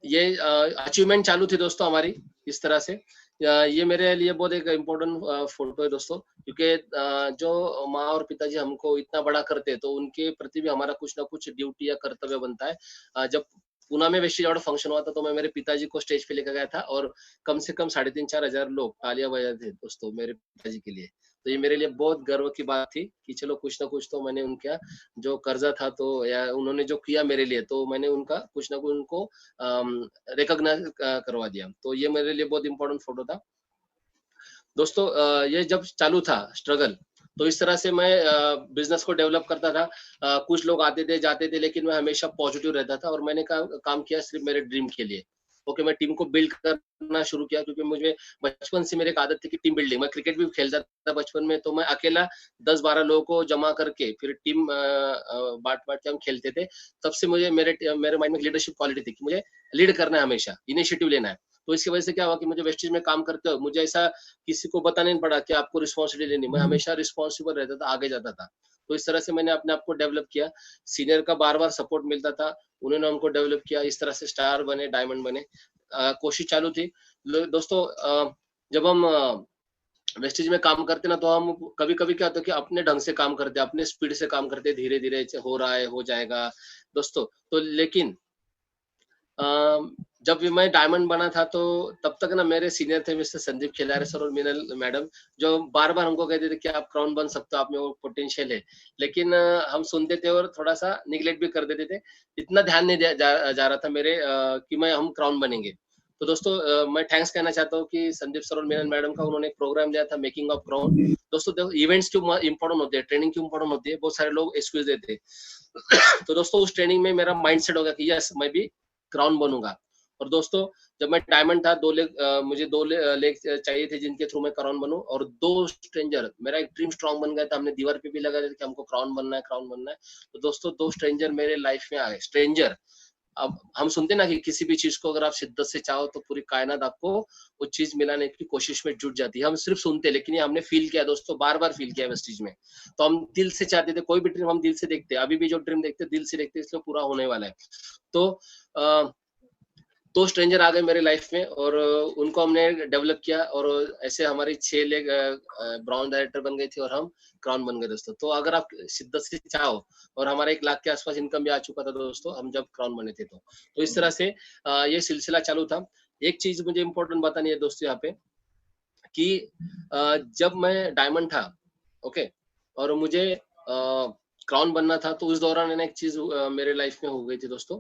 ये अचीवमेंट चालू थी दोस्तों हमारी इस तरह से। ये मेरे लिए बहुत एक इम्पोर्टेंट फोटो है दोस्तों, क्योंकि जो माँ और पिताजी हमको इतना बड़ा करते हैं तो उनके प्रति भी हमारा कुछ ना कुछ ड्यूटी या कर्तव्य बनता है। जब पूना में वेस्टेज अवार्ड फंक्शन हुआ था तो मैं मेरे पिताजी को स्टेज पे लेकर गया था और कम से कम 3,500-4 हजार लोग तालियां बजाए थे दोस्तों मेरे पिताजी के लिए। तो ये मेरे लिए बहुत गर्व की बात थी कि चलो कुछ ना कुछ तो मैंने उनका जो कर्जा था, तो या उन्होंने जो किया मेरे लिए, तो मैंने उनका कुछ ना कुछ उनको रिकॉग्नाइज करवा दिया। तो ये मेरे लिए बहुत इंपॉर्टेंट फोटो था दोस्तों। ये जब चालू था स्ट्रगल, तो इस तरह से मैं बिजनेस को डेवलप करता था। कुछ लोग आते थे जाते थे, लेकिन मैं हमेशा पॉजिटिव रहता था और मैंने काम किया सिर्फ मेरे ड्रीम के लिए। ओके, मैं टीम को बिल्ड करना शुरू किया, क्योंकि मुझे बचपन से मेरी एक आदत थी कि टीम बिल्डिंग। मैं क्रिकेट भी खेलता था बचपन में, तो मैं अकेला 10-12 लोगों को जमा करके फिर टीम बाँट-बाँट के हम खेलते थे। तब से मुझे मेरे माइंड में लीडरशिप क्वालिटी थी कि मुझे लीड करना है, हमेशा इनिशिएटिव लेना है। तो इसकी वजह से क्या हुआ कि मुझे वेस्टेज में काम करते हुए मुझे ऐसा किसी को बताना नहीं पड़ा कि आपको रिस्पॉन्सिबिलिटी लेनी। मैं हमेशा रिस्पॉन्सिबल रहता था, आगे जाता था। तो इस तरह से मैंने अपने आप को डेवलप किया। सीनियर का बार-बार सपोर्ट मिलता था, उन्होंने हमको डेवलप किया, इस तरह से स्टार बने, डायमंड बने। कोशिश चालू थी। दोस्तों, जब हम वेस्टेज में काम करते ना, तो हम कभी-कभी क्या होता है कि अपने ढंग से काम करते हैं, अपने स्पीड से काम करते हैं, धीरे-धीरे हो रहा है, हो जाएगा दोस्तों। तो लेकिन जब भी मैं डायमंड बना था, तो तब तक ना मेरे सीनियर थे मिस्टर संदीप खिलारे सर और मीनल मैडम, जो बार-बार हमको कहते थे कि आप क्राउन बन सकते हो, आप में वो पोटेंशियल है। लेकिन हम सुनते थे और थोड़ा-सा नेग्लेक्ट भी कर देते थे। इतना ध्यान नहीं दिया जा रहा था मेरे कि हम क्राउन बनेंगे। तो दोस्तों, मैं थैंक्स कहना चाहता हूँ कि संदीप सर और मीनल मैडम का, उन्होंने एक प्रोग्राम दिया था मेकिंग ऑफ क्राउन। दोस्तों देखो, इवेंट्स क्यों इम्पोर्टेंट होते हैं, ट्रेनिंग क्यों इम्पोर्टेंट होती है, बहुत सारे लोग एक्सक्यूज देते हैं। तो दोस्तों, उस ट्रेनिंग में मेरा माइंडसेट हो गया कि यस, मैं भी क्राउन बनूंगा। और दोस्तों, जब मैं डायमंड था, मुझे 2 लेग चाहिए थे जिनके थ्रू मैं क्राउन बनूं, और 2 स्ट्रेंजर, मेरा एक ड्रीम स्ट्रांग बन गया था। हमने दीवार पे भी लगा दिया था कि हमको क्राउन बनना है, क्राउन बनना है। तो दोस्तों, 2 स्ट्रेंजर मेरे लाइफ में आ गए। स्ट्रेंजर, अब हम सुनते हैं ना कि किसी भी चीज को अगर आप शिद्दत से चाहो तो पूरी कायनात आपको वो चीज मिलाने की कोशिश में जुट जाती है। हम सिर्फ सुनते हैं, लेकिन ये हमने फील किया दोस्तों, बार-बार फील किया इस चीज में। तो हम दिल से चाहते थे, कोई भी ड्रीम हम दिल से देखते हैं। अभी भी जो ड्रीम देखते हैं, दिल से देखते हैं, इसलिए पूरा होने वाला है। तो अ 2 स्ट्रेंजर आ गए मेरे लाइफ में, और उनको हमने डेवलप किया, और ऐसे हमारी 6 लेग ब्राउन डायरेक्टर बन गई थी, और हम क्राउन बन गए दोस्तों। तो अगर आप शिद्दत से चाहो, और हमारा 1 लाख के आसपास इनकम भी आ चुका था दोस्तों, हम जब क्राउन बने थे तो। तो इस तरह से ये सिलसिला चालू था। एक चीज मुझे इम्पोर्टेंट बतानी है दोस्तों यहाँ पे, कि जब मैं डायमंड था, ओके, और मुझे क्राउन बनना था, तो उस दौरान है ना एक चीज मेरे लाइफ में हो गई थी दोस्तों।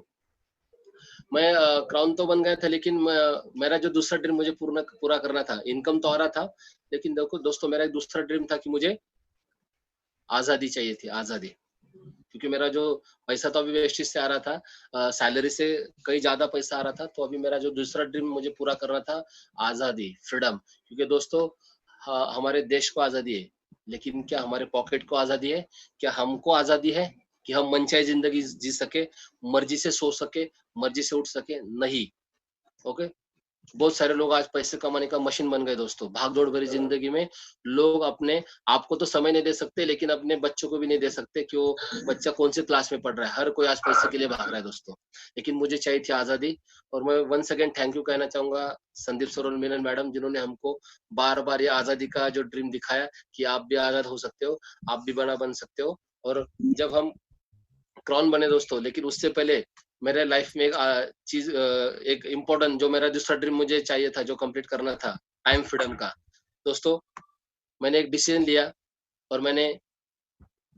मैं क्राउन तो बन गया था, लेकिन मेरा जो दूसरा ड्रीम मुझे पूरा करना था। इनकम तो आ रहा था, लेकिन देखो दोस्तों, मेरा एक दूसरा ड्रीम था कि मुझे आज़ादी चाहिए थी, आज़ादी। क्योंकि मेरा जो पैसा तो अभी वेस्टेज से आ रहा था, सैलरी से कहीं ज़्यादा पैसा आ रहा था, तो अभी मेरा जो दूसरा ड्रीम मुझे पूरा करना था, आज़ादी, फ्रीडम। क्योंकि दोस्तों, हमारे देश को आज़ादी है, लेकिन क्या हमारे पॉकेट को आज़ादी है? क्या हमको आज़ादी है कि हम मनचाही ज़िंदगी जी सके, मर्ज़ी से सो सके, मर्ज़ी से उठ सके? नहीं, ओके? बहुत सारे लोग आज पैसे कमाने का मशीन बन गए दोस्तों। भाग-दौड़ भरी ज़िंदगी में लोग अपने आपको तो समय नहीं दे सकते, लेकिन अपने बच्चों को भी नहीं दे सकते कि वो बच्चा कौन-से क्लास में पढ़ रहा है। हर कोई आज पैसे के लिए भाग रहा है दोस्तों। लेकिन मुझे चाहिए थी आज़ादी, और मैं वन्स अगेन थैंक यू कहना चाहूँगा संदीप सर और मीनल मैडम, जिन्होंने हमको बार-बार ये आज़ादी का जो ड्रीम दिखाया कि आप भी आज़ाद हो सकते हो, आप भी बन सकते हो। और जब हम क्राउन बने दोस्तों, लेकिन उससे पहले मेरे लाइफ में एक इम्पोर्टेंट, जो मेरा दूसरा ड्रीम मुझे चाहिए था, जो कंप्लीट करना था, टाइम फ्रीडम का। दोस्तों, मैंने एक डिसीजन लिया, और मैंने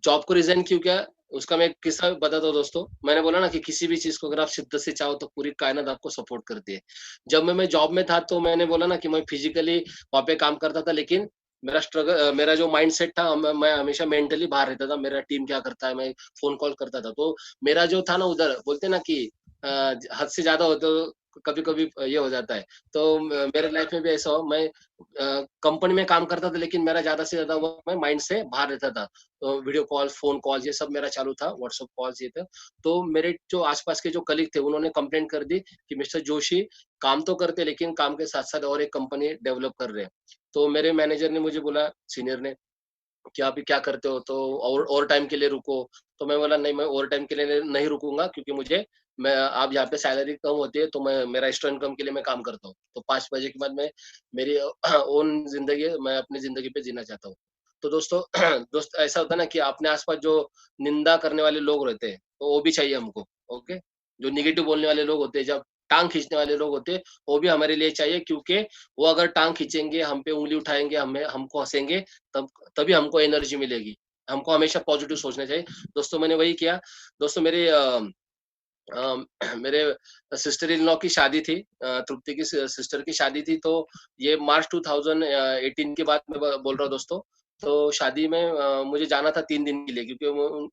जॉब को रिज़ाइन क्यों किया, उसका मैं एक किस्सा बताता हूँ दोस्तों। मैंने बोला ना कि किसी भी चीज़ को अगर आप शिद्दत से चाहो, तो पूरी कायनात आपको सपोर्ट करती है। जब मैं जॉब में था, तो मैंने बोला ना कि मैं फिज़िकली वहाँ पे काम करता था, लेकिन मेरा जो माइंडसेट था, मैं हमेशा मेंटली बाहर रहता था। मेरा टीम क्या करता है, मैं फ़ोन कॉल करता था। तो मेरा जो था ना, उधर बोलते हैं ना कि हद से ज़्यादा हो तो कभी-कभी ये हो जाता है। तो मेरे लाइफ में भी ऐसा हुआ। मैं कंपनी में काम करता था, लेकिन मेरा ज़्यादा से ज़्यादा वक़्त मैं माइंड से बाहर रहता था। वीडियो कॉल्स, फ़ोन कॉल्स, ये सब मेरा चालू था, व्हाट्सएप कॉल्स ये था। तो मेरे जो आस-पास के जो कलीग थे, उन्होंने कंप्लेंट कर दी कि मिस्टर जोशी काम तो करते, लेकिन काम के साथ-साथ और एक कंपनी डेवलप कर रहे हैं। तो मेरे मैनेजर ने मुझे बोला, सीनियर ने, कि आप ये क्या करते हो? तो ओवर टाइम के लिए रुको। तो मैं बोला, नहीं, मैं ओवर टाइम के लिए नहीं रुकूँगा, क्योंकि मैं आप यहाँ पे सैलरी कम होती है, तो मैं मेरा एक्स्ट्रा इनकम के लिए मैं काम करता हूँ। तो 5 बजे के बाद मैं मेरी ओन ज़िंदगी है, मैं अपनी ज़िंदगी पे जीना चाहता हूँ। तो दोस्तों, दोस्त ऐसा होता है ना कि अपने आस-पास जो निंदा करने वाले लोग रहते हैं, तो वो भी चाहिए हमको, ओके? जो नेगेटिव बोलने वाले लोग होते हैं, जब टाँग खींचने वाले लोग होते हैं, वो भी हमारे लिए चाहिए, क्योंकि वो अगर टाँग खींचेंगे, हम पे उँगली उठाएँगे, हमको हँसेंगे, तब तभी हमको एनर्जी मिलेगी। हमको हमेशा पॉजिटिव सोचना चाहिए। दोस्तों, मैंने वही किया। दोस्तों, मेरे सिस्टर इन लॉ की शादी थी, तृप्ति की सिस्टर की शादी थी, तो ये मार्च 2018 के बाद मैं बोल रहा हूँ दोस्तों। तो शादी में मुझे जाना था 3 दिन के लिए, क्योंकि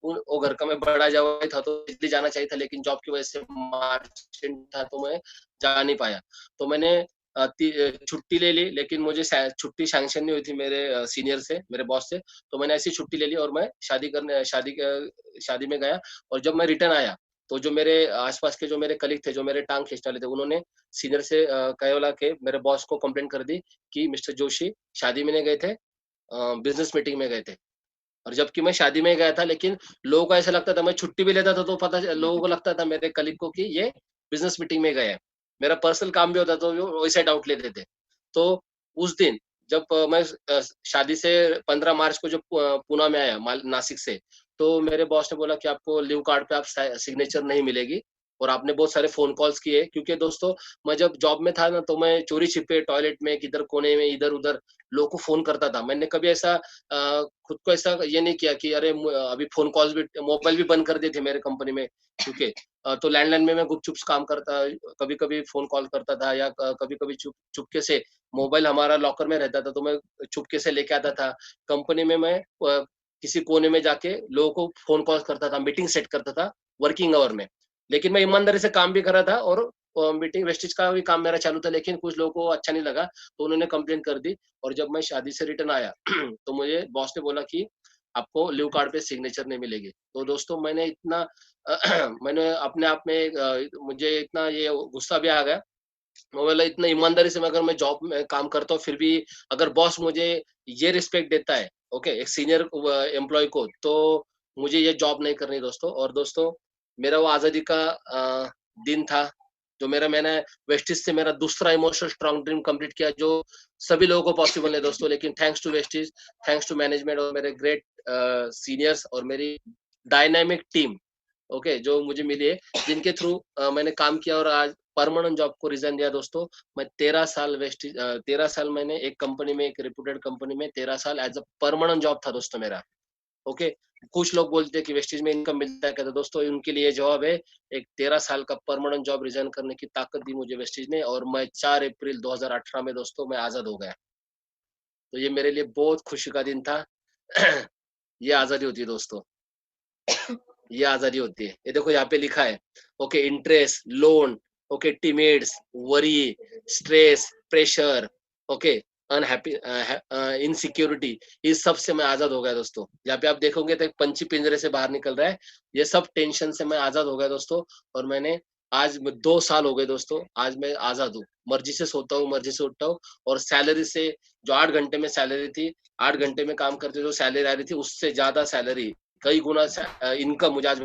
वो घर का मैं बड़ा जवाई था, तो इसलिए जाना चाहिए था, लेकिन जॉब की वजह से मार्च एंड था, तो मैं जा नहीं पाया। तो मैंने छुट्टी ले ली, लेकिन मुझे छुट्टी सैंक्शन नहीं हुई थी मेरे सीनियर से, मेरे बॉस से। तो मैंने ऐसी छुट्टी ले ली और मैं शादी में गया। और जब मैं रिटर्न आया, तो जो मेरे आस-पास के जो मेरे कलीग थे, जो मेरे टाँग खींचने वाले थे, उन्होंने सीनियर से कहे बोला के मेरे बॉस को कंप्लेंट कर दी कि मिस्टर जोशी शादी में नहीं गए थे, बिज़नेस मीटिंग में गए थे। और जबकि मैं शादी में गया था, लेकिन लोगों को ऐसा लगता था, मैं छुट्टी भी लेता था, तो लोगों को लगता था मेरे कलीग को कि ये बिज़नेस मीटिंग में गए हैं। मेरा पर्सनल काम भी होता, तो वो वैसे डाउट लेते थे। तो उस दिन जब मैं शादी से 15 मार्च को जब पूना में आया नासिक से, तो मेरे बॉस ने बोला कि आपको लीव कार्ड पे आप सिग्नेचर नहीं मिलेगी, और आपने बहुत सारे फ़ोन कॉल्स किए, क्योंकि दोस्तों मैं जब जॉब में था ना, तो मैं चोरी-छिपे टॉयलेट में, किधर कोने में, इधर-उधर लोगों को फ़ोन करता था। मैंने कभी ऐसा खुद को ऐसा ये नहीं किया कि अरे अभी फ़ोन कॉल्स भी, मोबाइल भी बंद कर दिए थे मेरे कंपनी में, क्योंकि तो लैंडलाइन में मैं गुपचुप काम करता, कभी-कभी फ़ोन कॉल करता था, या कभी-कभी चुपके से मोबाइल हमारा लॉकर में रहता था, तो मैं चुपके से लेके आता था। कंपनी में मैं किसी कोने में जाके लोगों को फ़ोन कॉल्स करता था, मीटिंग सेट करता था वर्किंग आवर में। लेकिन मैं ईमानदारी से काम भी कर रहा था, और मीटिंग वेस्टेज का भी काम मेरा चालू था, लेकिन कुछ लोगों को अच्छा नहीं लगा, तो उन्होंने कंप्लेंट कर दी। और जब मैं शादी से रिटर्न आया तो मुझे बॉस ने बोला कि आपको लीव कार्ड पे सिग्नेचर नहीं मिलेगी। तो दोस्तों मैंने इतना मैंने अपने आप में मुझे इतना ये गुस्सा भी आ गया। मैं बोला इतना ईमानदारी से अगर मैं जॉब में काम करता हूँ, फिर भी अगर बॉस मुझे ये रिस्पेक्ट देता है, ओके, एक सीनियर एम्प्लॉय को, तो मुझे ये जॉब नहीं करनी दोस्तों। और दोस्तों मेरा वो आज़ादी का दिन था, जो मैंने वेस्टिज से मेरा दूसरा इमोशनल स्ट्रॉन्ग ड्रीम कंप्लीट किया, जो सभी लोगों को पॉसिबल है दोस्तों, लेकिन thanks to Vestige, thanks to management और मेरे ग्रेट सीनियर्स और मेरी डायनामिक टीम, ओके, जो मुझे मिली है, जिनके थ्रू मैंने काम किया और आज परमानेंट जॉब को रिज़ाइन दिया दोस्तों। मैं 13 साल 13 साल मैंने एक कंपनी में, एक रेप्यूटेड कंपनी में 13 साल एज़ अ परमानेंट जॉब था दोस्तों मेरा, ओके। कुछ लोग बोलते हैं कि वेस्टेज में इनकम मिलता है क्या? तो दोस्तों उनके लिए जवाब है, एक 13 साल का परमानेंट जॉब रिज़ाइन करने की ताकत दी मुझे वेस्टेज ने, और मैं 4 अप्रैल 2018 में दोस्तों मैं आज़ाद हो गया। तो ये मेरे लिए बहुत खुशी का दिन था। ये आज़ादी होती है दोस्तों। ये आज़ादी होती है। ये देखो यहाँ पे लिखा है, okay, interest, loan, okay, teammates, worry, stress, pressure, okay, unhappy insecurity, इस सब से मैं आज़ाद हो गया दोस्तों। यहाँ पे आप देखोगे तो एक पंछी पिंजरे से बाहर निकल रहा है। ये सब टेंशन से मैं आज़ाद हो गया दोस्तों, और मैंने आज 2 साल हो गए दोस्तों, आज मैं आज़ाद हूँ। मर्ज़ी से सोता हूँ, मर्ज़ी से उठता हूँ, और सैलरी से जो 8 घंटे में सैलरी थी, 8 घंटे में काम करते जो सैलरी आ रही थी, उससे ज़्यादा सैलरी, कई गुना इनकम मुझे आज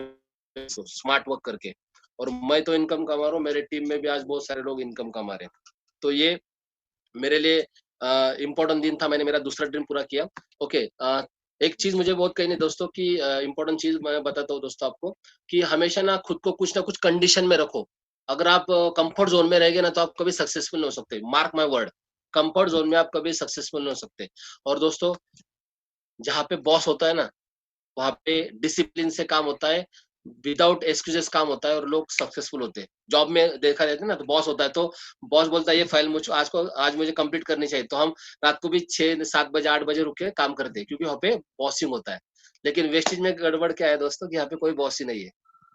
स्मार्ट वर्क करके, और मैं तो इनकम कमा रहा हूँ, मेरे टीम में भी आज बहुत सारे लोग इनकम कमा रहे हैं। तो ये मेरे लिए इम्पोर्टेंट दिन था, मैंने मेरा दूसरा ड्रीम पूरा किया। ओके, एक चीज़ मुझे बहुत कही नहीं दोस्तों कि इम्पोर्टेंट चीज़ मैं बताता हूँ दोस्तों आपको, कि हमेशा ना खुद को कुछ ना कुछ कंडीशन में रखो। अगर आप कंफर्ट ज़ोन में रहेंगे ना, तो आप कभी सक्सेसफुल नहीं हो सकते। Mark my word, comfort zone में आप कभी सक्सेसफुल नहीं हो सकते। और दोस्तों जहाँ पे बॉस होता है ना, वहाँ पे डिसिप्लिन से काम होता है, विदाउट एक्सक्यूजेस काम होता है, और लोग सक्सेसफुल होते हैं। जॉब में देखा जाता है ना, तो बॉस होता है, तो बॉस बोलता है ये फाइल आज मुझे कंप्लीट करनी चाहिए, तो हम रात को भी 6-7 बजे 8 बजे रुक के काम करते हैं, क्योंकि वहाँ पे बॉसिंग होता है। लेकिन वेस्टेज में गड़बड़ क्या है दोस्तों, कि यहाँ पे कोई बॉस ही नहीं है।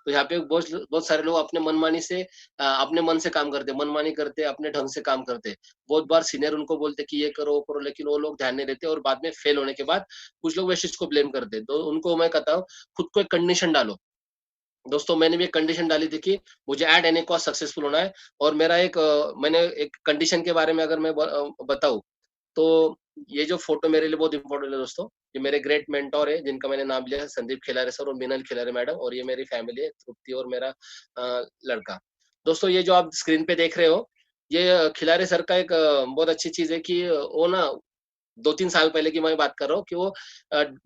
तो यहाँ पे बहुत सारे लोग अपने मनमानी से अपने मन से काम करते हैं, मनमानी करते हैं, अपने ढंग से काम करते हैं। बहुत बार सीनियर उनको बोलते हैं कि ये करो, वो करो, लेकिन वो लोग ध्यान नहीं देते, और बाद में फेल होने के बाद कुछ लोग वेस्टेज को ब्लेम करते हैं। तो उनको मैं कहता हूँ, खुद को एक कंडीशन डालो। दोस्तों मैंने भी एक कंडीशन डाली थी कि मुझे एट एनी कॉस्ट सक्सेसफुल होना है, और मेरा मैंने एक कंडीशन के बारे में अगर मैं बताऊँ, तो ये जो फ़ोटो मेरे लिए बहुत इम्पोर्टेंट है दोस्तों। ये मेरे ग्रेट मेंटर है, जिनका मैंने नाम लिया है संदीप खिलारे सर और मीनल खिलारे मैडम, और ये मेरी फैमिली है, तृप्ति और मेरा लड़का। दोस्तों ये जो आप स्क्रीन पे देख रहे हो, ये खिलारे सर का एक बहुत अच्छी चीज़ है कि वो ना 2-3 साल पहले की मैं बात कर रहा हूँ, कि वो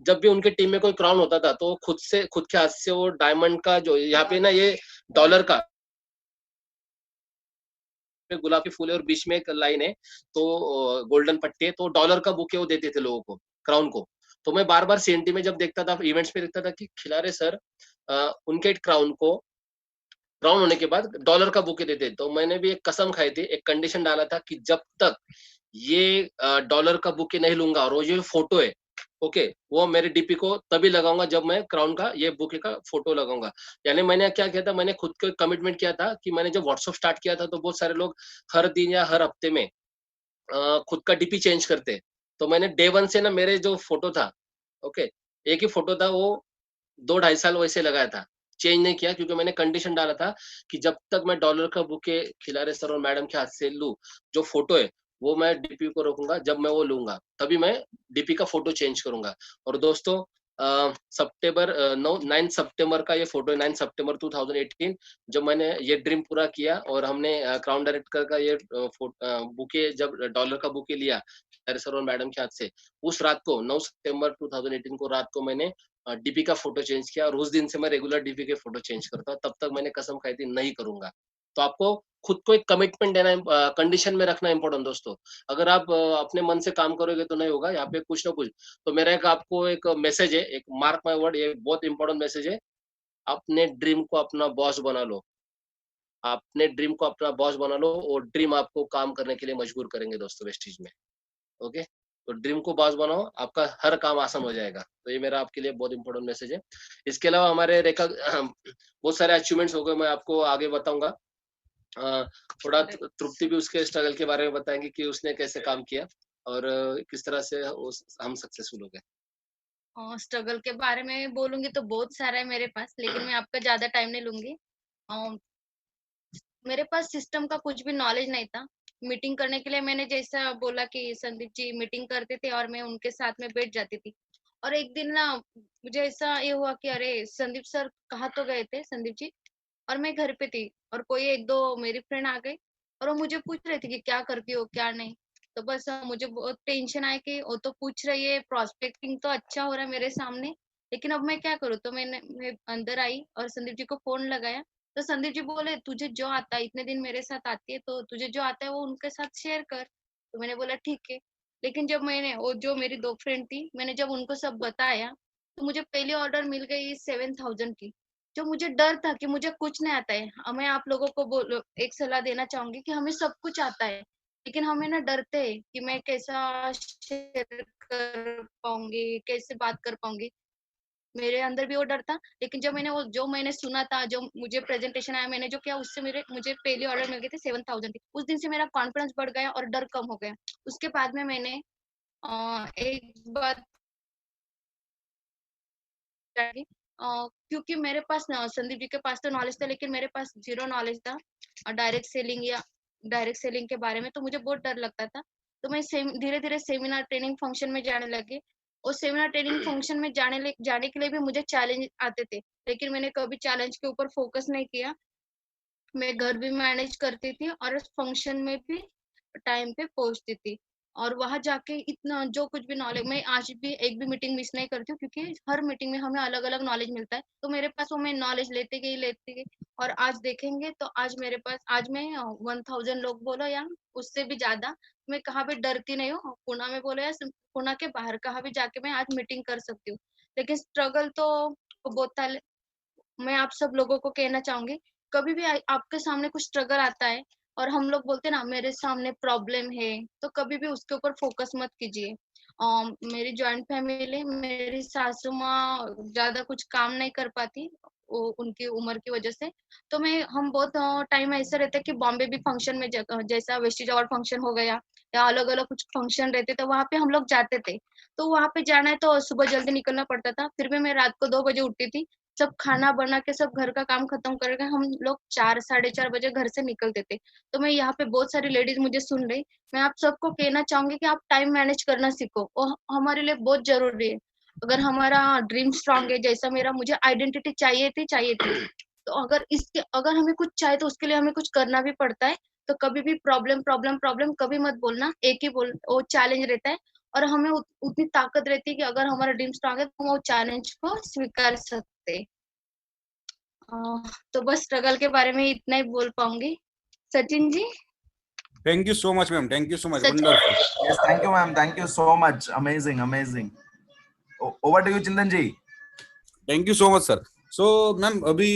जब भी उनके टीम में कोई क्राउन होता था, तो खुद के हाथ से वो डायमंड का, जो यहाँ पे ना ये डॉलर का गुलाब के फूल है, और बीच में एक लाइन है, तो गोल्डन पट्टी है, तो डॉलर का बुके वो देते थे लोगों को, क्राउन को। तो मैं बार-बार सीएनटी में जब देखता था, इवेंट्स में देखता था कि खिलारे सर उनके क्राउन होने के बाद डॉलर का बुके देते। तो मैंने भी एक कसम खाई थी, एक कंडीशन डाला था कि जब तक ये डॉलर का बुके नहीं लूँगा, और वो जो फ़ोटो है, ओके, वो मेरे डीपी को तभी लगाऊंगा जब मैं क्राउन का ये बुके का फोटो लगाऊंगा। यानी मैंने क्या किया था, मैंने खुद को कमिटमेंट किया था कि मैंने जब व्हाट्सएप स्टार्ट किया था तो बहुत सारे लोग हर दिन या हर हफ्ते में खुद का डीपी चेंज करते। तो मैंने डे वन से ना मेरे जो फोटो था, ओके, एक ही फोटो था, वो 2 ढाई साल वैसे लगाया था, चेंज नहीं किया, क्योंकि मैंने कंडीशन डाला था कि जब तक मैं डॉलर का बुके खिलारे सर और मैडम के हाथ से लूँ, जो फोटो है वो मैं डीपी को रखूंगा, जब मैं वो लूंगा तभी मैं डीपी का फोटो चेंज करूंगा। और दोस्तों, सितंबर 9 सितंबर का ये फोटो है, 9 सितंबर 2018, जब मैंने ये ड्रीम पूरा किया और हमने क्राउन डायरेक्टर का ये बुके, जब डॉलर का बुके लिया खिलारे सर और मैडम के हाथ से, उस रात को 9 सितंबर 2018 को रात को मैंने डीपी का फोटो चेंज किया, और उस दिन से मैं रेगुलर डीपी के फोटो चेंज करता हूँ। तब तक मैंने कसम खाई थी नहीं करूंगा। तो आपको खुद को एक कमिटमेंट देना, कंडीशन में रखना इम्पोर्टेंट दोस्तों। अगर आप अपने मन से काम करोगे तो नहीं होगा, यहाँ पे कुछ ना कुछ। तो मेरा एक आपको एक मैसेज है, एक मार्क माय वर्ड, ये बहुत इंपॉर्टेंट मैसेज है। अपने ड्रीम को अपना बॉस बना लो। अपने ड्रीम को अपना बॉस बना लो, और ड्रीम आपको काम करने के लिए मजबूर करेंगे दोस्तों वेस्टीज में। ओके, तो ड्रीम को बॉस बनाओ, आपका हर काम आसान हो जाएगा। तो ये मेरा आपके लिए बहुत इंपॉर्टेंट मैसेज है। इसके अलावा हमारे रेखा बहुत सारे अचीवमेंट्स हो गए, मैं आपको आगे बताऊंगा। थोड़ा तृप्ति भी उसके स्ट्रगल के बारे में बताएंगे कि उसने कैसे काम किया और किस तरह से हम सक्सेसफुल हो गए। स्ट्रगल के बारे में बोलूंगी तो बहुत सारा है मेरे पास, लेकिन मैं आपका ज्यादा टाइम नहीं लूंगी। मेरे पास सिस्टम का कुछ भी नॉलेज नहीं था। मीटिंग करने के लिए मैंने जैसा बोला कि संदीप जी मीटिंग करते थे और मैं उनके साथ में बैठ जाती थी। और एक दिन ना मुझे ऐसा ये हुआ कि अरे संदीप सर कहाँ तो गए थे संदीप जी, और मैं घर पे थी और कोई एक दो मेरी फ्रेंड आ गई और वो मुझे पूछ रही थी कि क्या करती हो क्या नहीं। तो बस मुझे बहुत टेंशन आया कि वो तो पूछ रही है, प्रोस्पेक्टिंग तो अच्छा हो रहा है मेरे सामने, लेकिन अब मैं क्या करूँ। तो मैं अंदर आई और संदीप जी को फोन लगाया। तो संदीप जी बोले तुझे जो आता है, इतने दिन मेरे साथ आती है तो तुझे जो आता है वो उनके साथ शेयर कर। तो मैंने बोला ठीक है। लेकिन जब मैंने वो जो मेरी दो फ्रेंड थी, मैंने जब उनको सब बताया तो मुझे पहली ऑर्डर मिल गई 7,000 की। जो मुझे डर था कि मुझे कुछ नहीं आता है। मैं आप लोगों को बोलो एक सलाह देना चाहूंगी कि हमें सब कुछ आता है, लेकिन हमें ना डरते हैं कि मैं कैसा शेयर कर पाऊंगी, कैसे बात कर पाऊंगी। मेरे अंदर भी वो डर था, लेकिन जब मैंने वो जो मैंने सुना था, जो मुझे प्रेजेंटेशन आया, मैंने जो किया उससे मुझे पहली ऑर्डर मिल गई थी 7,000 की। उस दिन से मेरा कॉन्फिडेंस बढ़ गया और डर कम हो गया। उसके बाद में मैंने एक बात क्योंकि मेरे पास संदीप जी के पास तो नॉलेज था, लेकिन मेरे पास जीरो नॉलेज था डायरेक्ट सेलिंग के बारे में। तो मुझे बहुत डर लगता था। तो मैं धीरे धीरे सेमिनार ट्रेनिंग फंक्शन में जाने लगी। और सेमिनार ट्रेनिंग फंक्शन में जाने के लिए भी मुझे चैलेंज आते थे, लेकिन मैंने कभी चैलेंज के ऊपर फोकस नहीं किया। मैं घर भी मैनेज करती थी और फंक्शन में भी टाइम पे पहुंचती थी। और वहां जाके इतना जो कुछ भी नॉलेज, मैं आज भी एक भी मीटिंग मिस नहीं करती हूँ, क्योंकि हर मीटिंग में हमें अलग अलग नॉलेज मिलता है। तो मेरे पास वो मैं नॉलेज लेते गई। और आज देखेंगे तो आज मैं 1,000 लोग बोलो या उससे भी ज्यादा, मैं कहाँ भी डरती नहीं हूँ। पुणे में बोलो या पुणे के बाहर कहाँ भी जाके मैं आज मीटिंग कर सकती हूँ। लेकिन स्ट्रगल तो बहुत था। मैं आप सब लोगों को कहना चाहूंगी, कभी भी आपके सामने कुछ स्ट्रगल आता है और हम लोग बोलते हैं ना मेरे सामने प्रॉब्लम है, तो कभी भी उसके ऊपर फोकस मत कीजिए। मेरी जॉइंट फैमिली, मेरी सासू माँ ज्यादा कुछ काम नहीं कर पाती उनकी उम्र की वजह से। तो हम बहुत टाइम ऐसा रहता है कि बॉम्बे भी फंक्शन में जैसा वेस्टेज अवार्ड फंक्शन हो गया या अलग अलग कुछ फंक्शन रहते, तो वहां पे हम लोग जाते थे। तो वहां पे जाना है तो सुबह जल्दी निकलना पड़ता था, फिर भी मैं रात को 2 बजे उठती थी। सब खाना बना के सब घर का काम खत्म करके हम लोग 4 साढ़े 4 बजे घर से निकलते थे। तो मैं यहाँ पे बहुत सारी लेडीज मुझे सुन रही, मैं आप सबको कहना चाहूंगी कि आप टाइम मैनेज करना सीखो, और हमारे लिए बहुत जरूरी है। अगर हमारा ड्रीम स्ट्रांग है, जैसा मुझे आइडेंटिटी चाहिए थी। तो अगर हमें कुछ चाहिए तो उसके लिए हमें कुछ करना भी पड़ता है। तो कभी भी प्रॉब्लम प्रॉब्लम प्रॉब्लम कभी मत बोलना, एक ही बोल, वो चैलेंज रहता है। और हमें उतनी ताकत रहती है कि अगर हमारा ड्रीम स्ट्रांग है तो हम वो चैलेंज को स्वीकार सकते हैं। तो बस स्ट्रगल के बारे में इतना ही बोल पाऊंगी। Sachin ji. Thank you so much ma'am, thank you so much, Sachin. Wonderful. Yes, thank you, ma'am. Thank you so much. Amazing, amazing. Over to you, Chindan ji. Thank you so much sir. So ma'am अभी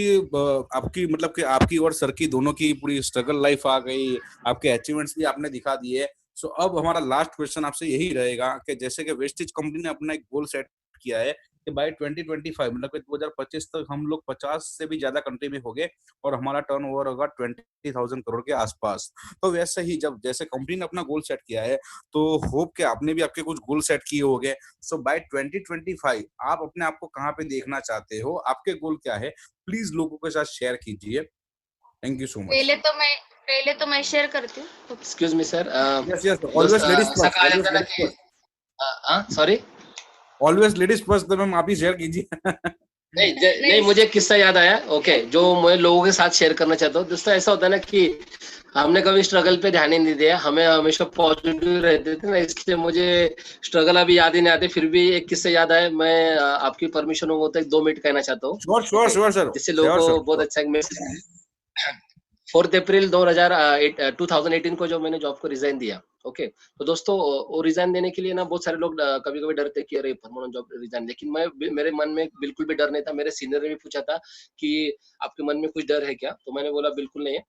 आपकी मतलब कि आपकी और सर की दोनों की पूरी स्ट्रगल लाइफ आ गई, आपके अचीवमेंट्स भी आपने दिखा दिए। सो अब हमारा लास्ट क्वेश्चन आपसे यही रहेगा कि जैसे कि वेस्टेज कंपनी ने अपना एक गोल सेट किया है कि बाय 2025 मतलब कि 2025 तक हम लोग 50 से भी ज्यादा कंट्री में होंगे और हमारा टर्नओवर होगा 20,000 करोड़ के आसपास। तो वैसे ही जब जैसे कंपनी ने अपना गोल सेट किया है तो होप कि आपने भी आपके कुछ गोल सेट किए होंगे। सो बाय 2025 आप अपने आप को कहाँ पे देखना चाहते हो, आपके गोल क्या है, प्लीज लोगों के साथ शेयर कीजिए। Thank you so much. पहले तो मैं शेयर करती हूँ। Excuse me sir, yes yes, दोस्त ऑलवेज लेडीज ऐसा फर्स्ट, कहा ऑलवेज जाता है ना लेडीज कि first, sorry always ladies first. तो मैम आप ही शेयर कीजिए। नहीं, मुझे एक किस्सा याद आया। ओके, जो मैं लोगों के साथ शेयर करना चाहता हूँ। दोस्तों ऐसा होता है ना कि हमने कभी स्ट्रगल पे ध्यान ही नहीं दिया, हमें हमेशा पॉजिटिव रहते थे ना, इसलिए मुझे स्ट्रगल अभी याद ही नहीं आते। फिर भी एक किस्सा याद आया, मैं आपकी परमिशन हो तो 2 मिनट कहना चाहता हूँ। Sure sure okay, sure sir, जिससे लोगों श्योर को बहुत सर। अच्छा एक मैसेज। 4 अप्रैल 2018 को जो मैंने जॉब को रिजाइन दिया। ओके, तो दोस्तों वो रिजाइन देने के लिए ना बहुत सारे लोग कभी कभी डरते कि अरे परमानेंट जॉब रिजाइन, लेकिन मेरे मन में बिल्कुल भी डर नहीं था। मेरे सीनियर ने भी पूछा था कि आपके मन में कुछ डर है क्या, तो मैंने बोला बिल्कुल नहीं है,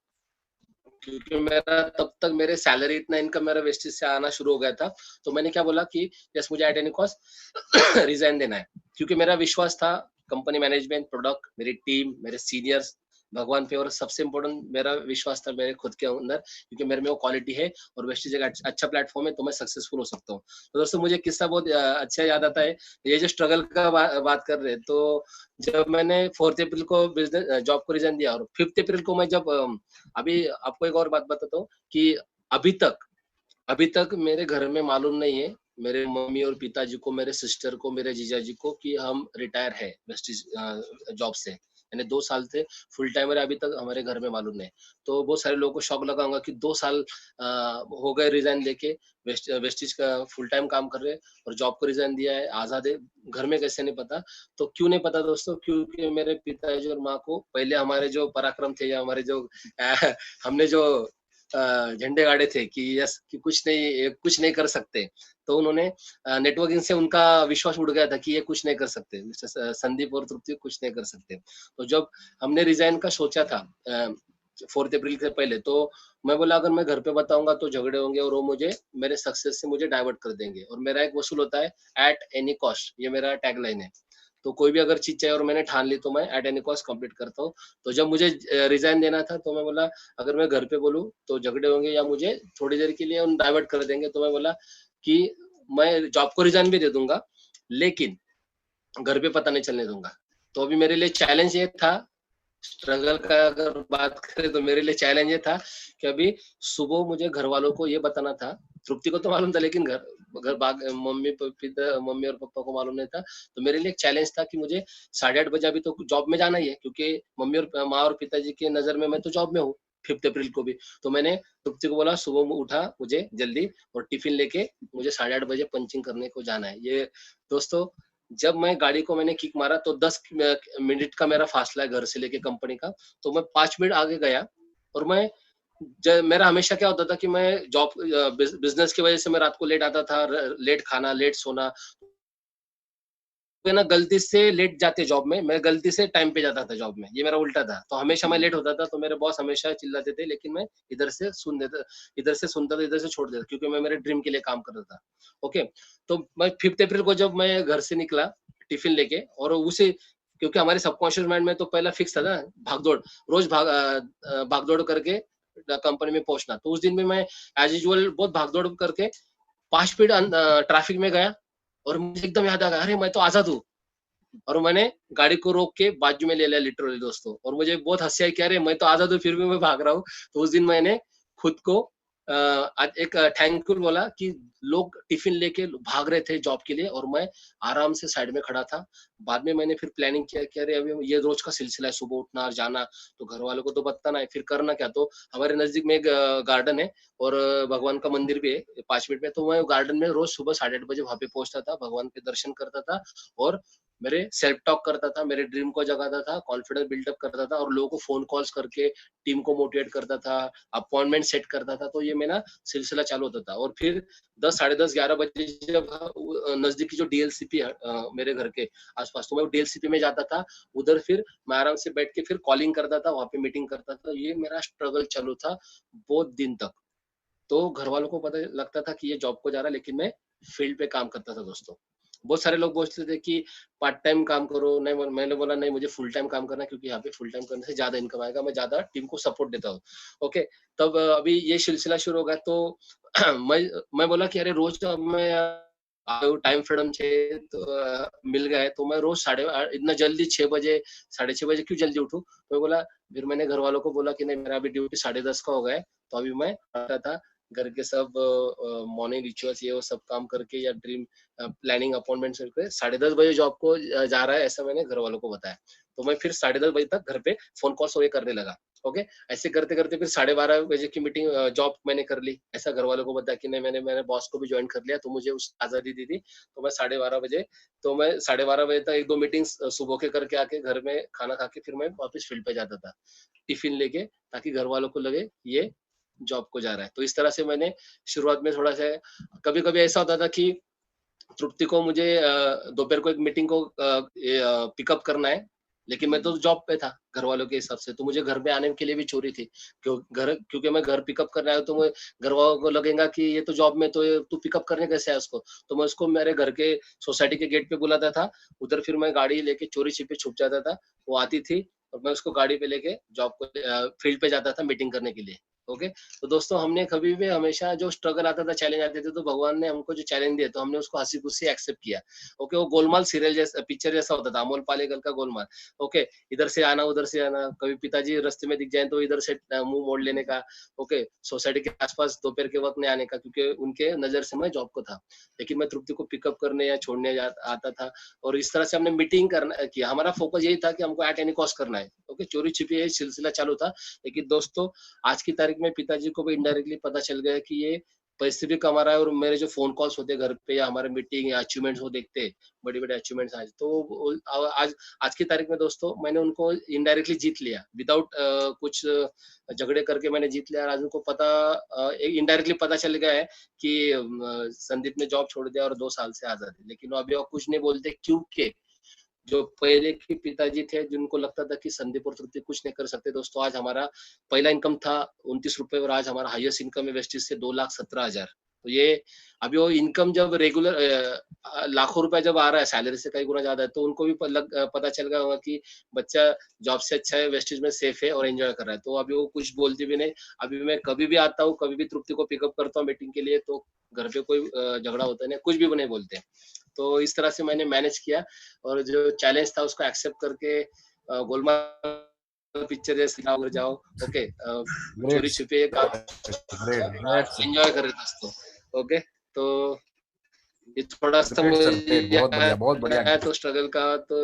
क्योंकि मेरा तब तक मेरे सैलरी इतना इनकम मेरा वेस्टेज से आना शुरू हो गया था। तो मैंने क्या बोला कि यस, मुझे एट एनी कॉस्ट रिजाइन देना है, क्योंकि मेरा विश्वास था कंपनी मैनेजमेंट, प्रोडक्ट, मेरी टीम, मेरे सीनियर्स, भगवान पे, और सबसे इम्पोर्टेंट मेरा विश्वास था मेरे खुद के अंदर, क्योंकि मेरे में वो क्वालिटी है और वेस्टेज एक अच्छा प्लेटफॉर्म है, तो मैं सक्सेसफुल हो सकता हूँ। तो दोस्तों मुझे किस्सा बहुत अच्छा याद आता है। ये जो स्ट्रगल का बात कर रहे हैं, तो जब मैंने 4 अप्रैल को बिजनेस जॉब को रिजाइन दिया, और 5 अप्रैल को मैं जब अभी आपको एक और बात बताता हूँ कि अभी तक मेरे घर में मालूम नहीं है, मेरे मम्मी और पिताजी को, मेरे सिस्टर को, मेरे जीजाजी को, कि हम रिटायर है वेस्टिज जॉब से। यानी 2 साल थे फुल टाइमर, अभी तक हमारे घर में मालूम नहीं। तो बहुत सारे लोगों को शौक लगा होगा कि 2 साल हो गए रिजाइन लेके, वेस्टिज का फुल टाइम काम कर रहे हैं और जॉब को रिजाइन दिया है, आजाद है, घर में कैसे नहीं पता। तो क्यों नहीं पता दोस्तों, क्योंकि मेरे पिताजी और माँ को पहले हमारे जो पराक्रम थे, या हमारे जो हमने जो झंडे गाड़े थे कि यस, कि कुछ नहीं कर सकते, तो उन्होंने नेटवर्किंग से उनका विश्वास उड़ गया था कि ये कुछ नहीं कर सकते, मिस्टर संदीप और तृप्ति कुछ नहीं कर सकते। तो जब हमने रिजाइन का सोचा था 4 अप्रैल से पहले, तो मैं बोला अगर मैं घर पे बताऊंगा तो झगड़े होंगे और वो मुझे मेरे सक्सेस से मुझे डाइवर्ट कर देंगे, और मेरा एक वसूल होता है एट एनी कॉस्ट, ये मेरा टैगलाइन है। तो कोई भी अगर चीज चाहिए और मैंने ठान ली, तो मैं एट एनी कॉस्ट कंप्लीट करता हूँ। तो जब मुझे रिजाइन देना था, तो मैं बोला अगर मैं घर पे बोलूँ तो झगड़े होंगे या मुझे थोड़ी देर के लिए उन डाइवर्ट कर देंगे, तो मैं बोला कि मैं जॉब को रिजाइन भी दे दूंगा, लेकिन घर पे पता नहीं चलने दूंगा। तो अभी मेरे लिए चैलेंज ये था, स्ट्रगल का अगर बात करें तो मेरे लिए चैलेंज ये था कि अभी सुबह मुझे घर वालों को ये बताना था। तृप्ति को तो मालूम था, लेकिन घर घर बाग मम्मी और पापा को मालूम नहीं था। तो मेरे लिए एक चैलेंज था कि मुझे 8:30 बजे अभी तो जॉब में जाना ही है, क्योंकि मम्मी और माँ और पिताजी की नजर में मैं तो जॉब में हूँ 5 अप्रैल को भी। तो मैंने तृप्ति को बोला सुबह में उठा मुझे जल्दी, और टिफिन लेके मुझे 8:30 बजे पंचिंग करने को जाना है। ये दोस्तों, जब मैं गाड़ी को मैंने किक मारा तो 10 मिनट का मेरा फासला है घर से लेके कंपनी का। तो मैं 5 मिनट आगे गया, और मैं मेरा हमेशा क्या होता था कि मैं जॉब बिजनेस की वजह से मैं रात को लेट आता था, लेट खाना, लेट सोना। मैं ना गलती से लेट जाते जॉब में, मैं गलती से टाइम पे जाता था जॉब में, ये मेरा उल्टा था। तो हमेशा मैं लेट होता था, तो मेरे बॉस हमेशा चिल्लाते थे, लेकिन मैं इधर से सुनता था, इधर से छोड़ देता, क्योंकि मैं मेरे ड्रीम के लिए काम कर रहा था। ओके, तो मैं 5 अप्रैल को जब मैं घर से निकला टिफिन लेके, और उसे, क्योंकि हमारे सबकॉन्शियस माइंड में तो पहला फिक्स था ना, भागदौड़, रोज भागदौड़ करके कंपनी में पहुंचना। तो उस दिन भी मैं एज यूजुअल बहुत भागदौड़ करके 5 मिनट ट्रैफिक में गया, और मुझे एकदम याद आ गया, अरे मैं तो आजाद हूँ। और मैंने गाड़ी को रोक के बाजू में ले लिया लिटरली दोस्तों, और मुझे बहुत हंसी आई कि अरे मैं तो आजाद हूँ फिर भी मैं भाग रहा हूँ। तो उस दिन मैंने खुद को एक थैंकफुल बोला कि लोग टिफिन लेके भाग रहे थे जॉब के लिए, और मैं आराम से साइड में खड़ा था। बाद में मैंने फिर प्लानिंग किया कि अरे अभी ये रोज का सिलसिला है, सुबह उठना और जाना, तो घर वालों को तो बताना है, फिर करना क्या। तो हमारे नजदीक में एक गार्डन है, और भगवान का मंदिर भी है 5 मिनट में। तो मैं गार्डन में रोज सुबह 8:30 बजे वहां पे पहुंचता था, भगवान के दर्शन करता था, और मेरे सेल्फ टॉक करता था, मेरे ड्रीम को जगाता था, कॉन्फिडेंस बिल्डअप करता था, और लोगों को फोन कॉल्स करके टीम को मोटिवेट करता था, अपॉइंटमेंट सेट करता था। तो ये मेरा सिलसिला चालू होता था। और फिर 10, साढ़े 10, 11 बजे जब नजदीकी जो डीएलसीपी है मेरे घर के आसपास, तो मैं डीएलसीपी में जाता था। उधर फिर मैं आराम से बैठ के फिर कॉलिंग करता था, वहां पे मीटिंग करता था। ये मेरा स्ट्रगल चालू था बहुत दिन तक। तो घर वालों को पता लगता था कि ये जॉब को जा रहा है, लेकिन मैं फील्ड पे काम करता था दोस्तों। बहुत सारे लोग बोलते थे कि पार्ट टाइम काम करो, नहीं मैंने बोला नहीं, मुझे फुल टाइम काम करना है, क्योंकि यहाँ पे फुल टाइम करने से ज़्यादा इनकम आएगा, मैं ज़्यादा टीम को सपोर्ट देता हूँ। ओके, तब अभी ये सिलसिला शुरू होगा तो मैं बोला कि अरे रोज़ तो अब मैं टाइम फ्रीडम चाहिए तो मिल गया है, तो मैं रोज़ साढ़े इतना जल्दी 6 बजे, साढ़े 6 बजे क्यों जल्दी उठूँ? मैं बोला, फिर मैंने घर वालों को बोला कि नहीं, मेरा अभी ड्यूटी 10:30 का हो गया है, तो अभी मैं आता था, घर के सब मॉर्निंग रिचुअल्स ये वो सब काम करके या ड्रीम प्लानिंग अपॉइंटमेंट्स करके 10:30 बजे जॉब को जा रहा है, ऐसा मैंने घर वालों को बताया। तो मैं फिर 10:30 बजे तक घर पे फ़ोन कॉल्स और ये करने लगा। ओके, ऐसे करते-करते फिर 12:30 बजे की मीटिंग जॉब मैंने कर ली। ऐसा घर वालों को बताया कि नहीं, मैंने मेरे बॉस को भी जॉइन कर लिया, तो मुझे उस आज़ादी दी थी। तो मैं 12:30 बजे, तो मैं 12:30 बजे तक 1-2 मीटिंग्स सुबह के करके आके घर में खाना खा के फिर मैं वापस फील्ड पे जाता था, टिफ़िन लेके, ताकि घर वालों को लगे ये जॉब को जा रहा है। तो इस तरह से मैंने शुरुआत में थोड़ा-सा, कभी-कभी ऐसा होता था कि तृप्ति को मुझे दोपहर को एक मीटिंग को पिकअप करना है, लेकिन मैं तो जॉब पे था घर वालों के हिसाब से, तो मुझे घर पे आने के लिए भी चोरी थी। क्योंकि मैं घर पिकअप करने आया हूँ, तो मैं घर वालों को लगेगा कि ये तो जॉब में, तो ये तू पिकअप करने कैसे आया उसको? तो मैं उसको मेरे घर के सोसाइटी के गेट पे बुलाता था, उधर फिर मैं गाड़ी लेके चोरी-छिपे छुप जाता था, वो आती थी और मैं उसको गाड़ी पे लेके जॉब को फील्ड पे जाता था मीटिंग करने के लिए। ओके? तो दोस्तों हमने कभी भी हमेशा जो स्ट्रगल आता था, चैलेंज आते थे, तो भगवान ने हमको जो चैलेंज दिया, तो हमने उसको हँसी-खुशी एक्सेप्ट किया। ओके, वो गोलमाल सीरियल जैसा पिक्चर जैसा होता था, अमोल पालेकर का गोलमाल। ओके, इधर से आना, उधर से आना, कभी पिताजी रास्ते में दिख जाएँ तो इधर से मुँह मोड़ लेने का। ओके, सोसाइटी के आस-पास दोपहर के वक़्त नहीं आने का, क्योंकि उनके नज़र से मैं जॉब को था। लेकिन मैं तृप्ति को पिकअप करने या छोड़ने आता था, और इस तरह से हमने मीटिंग करना किया। हमारा फोकस यही था कि हमको एट एनी कॉस्ट करना है। ओके, चोरी-छिपी ये सिलसिला चालू था। लेकिन दोस्तों, आज की तारीख में पिताजी को भी इनडायरेक्टली पता चल गया कि ये पैसे भी कमा रहा है, और मेरे जो फ़ोन कॉल्स होते हैं घर पे या हमारे मीटिंग या अचीवमेंट्स वो देखते हैं, बड़े-बड़े अचीवमेंट्स आज, तो आज की तारीख में दोस्तों मैंने उनको इनडायरेक्टली जीत लिया, विदाउट कुछ झगड़े करके मैंने जीत लिया, और आज उनको पता इनडायरेक्टली पता चल गया है कि संदीप ने जॉब छोड़ दिया और 2 साल से आज़ाद है। लेकिन वो अभी और कुछ नहीं बोलते, क्योंकि जो पहले के पिताजी थे, जिनको लगता था कि संदीप और तृप्ति कुछ नहीं कर सकते, दोस्तों आज हमारा पहला इनकम था ₹29, और आज हमारा हाईएस्ट इनकम है वेस्टेज से 2,17,000। तो ये अभी वो इनकम जब रेगुलर लाखों रुपए जब आ रहा है, सैलरी से कई गुना ज़्यादा है, तो उनको भी पता चल गया होगा कि बच्चा जॉब से अच्छा है, वेस्टेज में सेफ है और एन्जॉय कर रहा है। तो अभी वो कुछ बोलती भी नहीं। अभी मैं कभी भी आता हूँ, कभी भी तृप्ति को पिकअप करता हूँ मीटिंग के लिए, तो घर पे कोई झगड़ा होता नहीं, कुछ भी वो नहीं बोलते। तो इस तरह से मैंने मैनेज किया, और जो चैलेंज था उसको एक्सेप्ट करके गोलमाल पिक्चर जैसे जाओ जाओ। ओके, ग्रेट चोरी छिपे काम ग्रेट सर एंजॉय कर रहे दोस्तों। ओके, तो ये थोड़ा सा ग्रेट सर मुझे ग्रेट बहुत बढ़िया है तो स्ट्रगल का तो।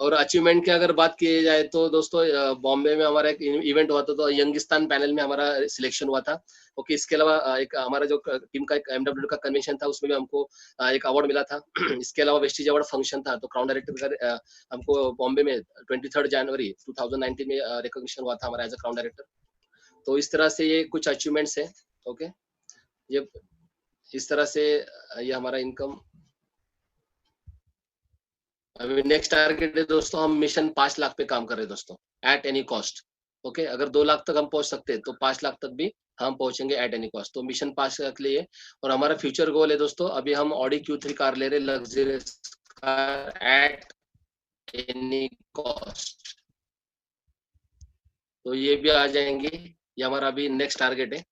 और अचीवमेंट की अगर बात की जाए तो दोस्तों, बॉम्बे में हमारा एक इवेंट हुआ था, तो यंगिस्तान पैनल में हमारा सिलेक्शन हुआ था। ओके, इसके अलावा एक हमारा जो टीम का एक एमडब्ल्यू का कन्वेंशन था, उसमें भी हमको एक अवार्ड मिला था। इसके अलावा वेस्टीज अवार्ड फंक्शन था, तो क्राउन डायरेक्टर का हमको बॉम्बे में 23 जनवरी 2019 में रिकॉग्निशन हुआ था हमारा एज अ क्राउन डायरेक्टर। तो इस तरह से ये कुछ अचीवमेंट्स है। ओके, ये इस तरह से ये हमारा इनकम। अभी नेक्स्ट टारगेट है दोस्तों, हम मिशन 5 लाख पे काम कर रहे हैं दोस्तों, एट एनी कॉस्ट। ओके, अगर 2 लाख तक हम पहुंच सकते हैं, तो 5 लाख तक भी हम पहुंचेंगे एट एनी कॉस्ट। तो मिशन 5 लाख के लिए, और हमारा फ्यूचर गोल है दोस्तों, अभी हम ऑडी Q3 कार ले रहे हैं, luxurious car at any cost. तो ये भी आ जाएंगे, ये हमारा अभी नेक्स्ट टारगेट है।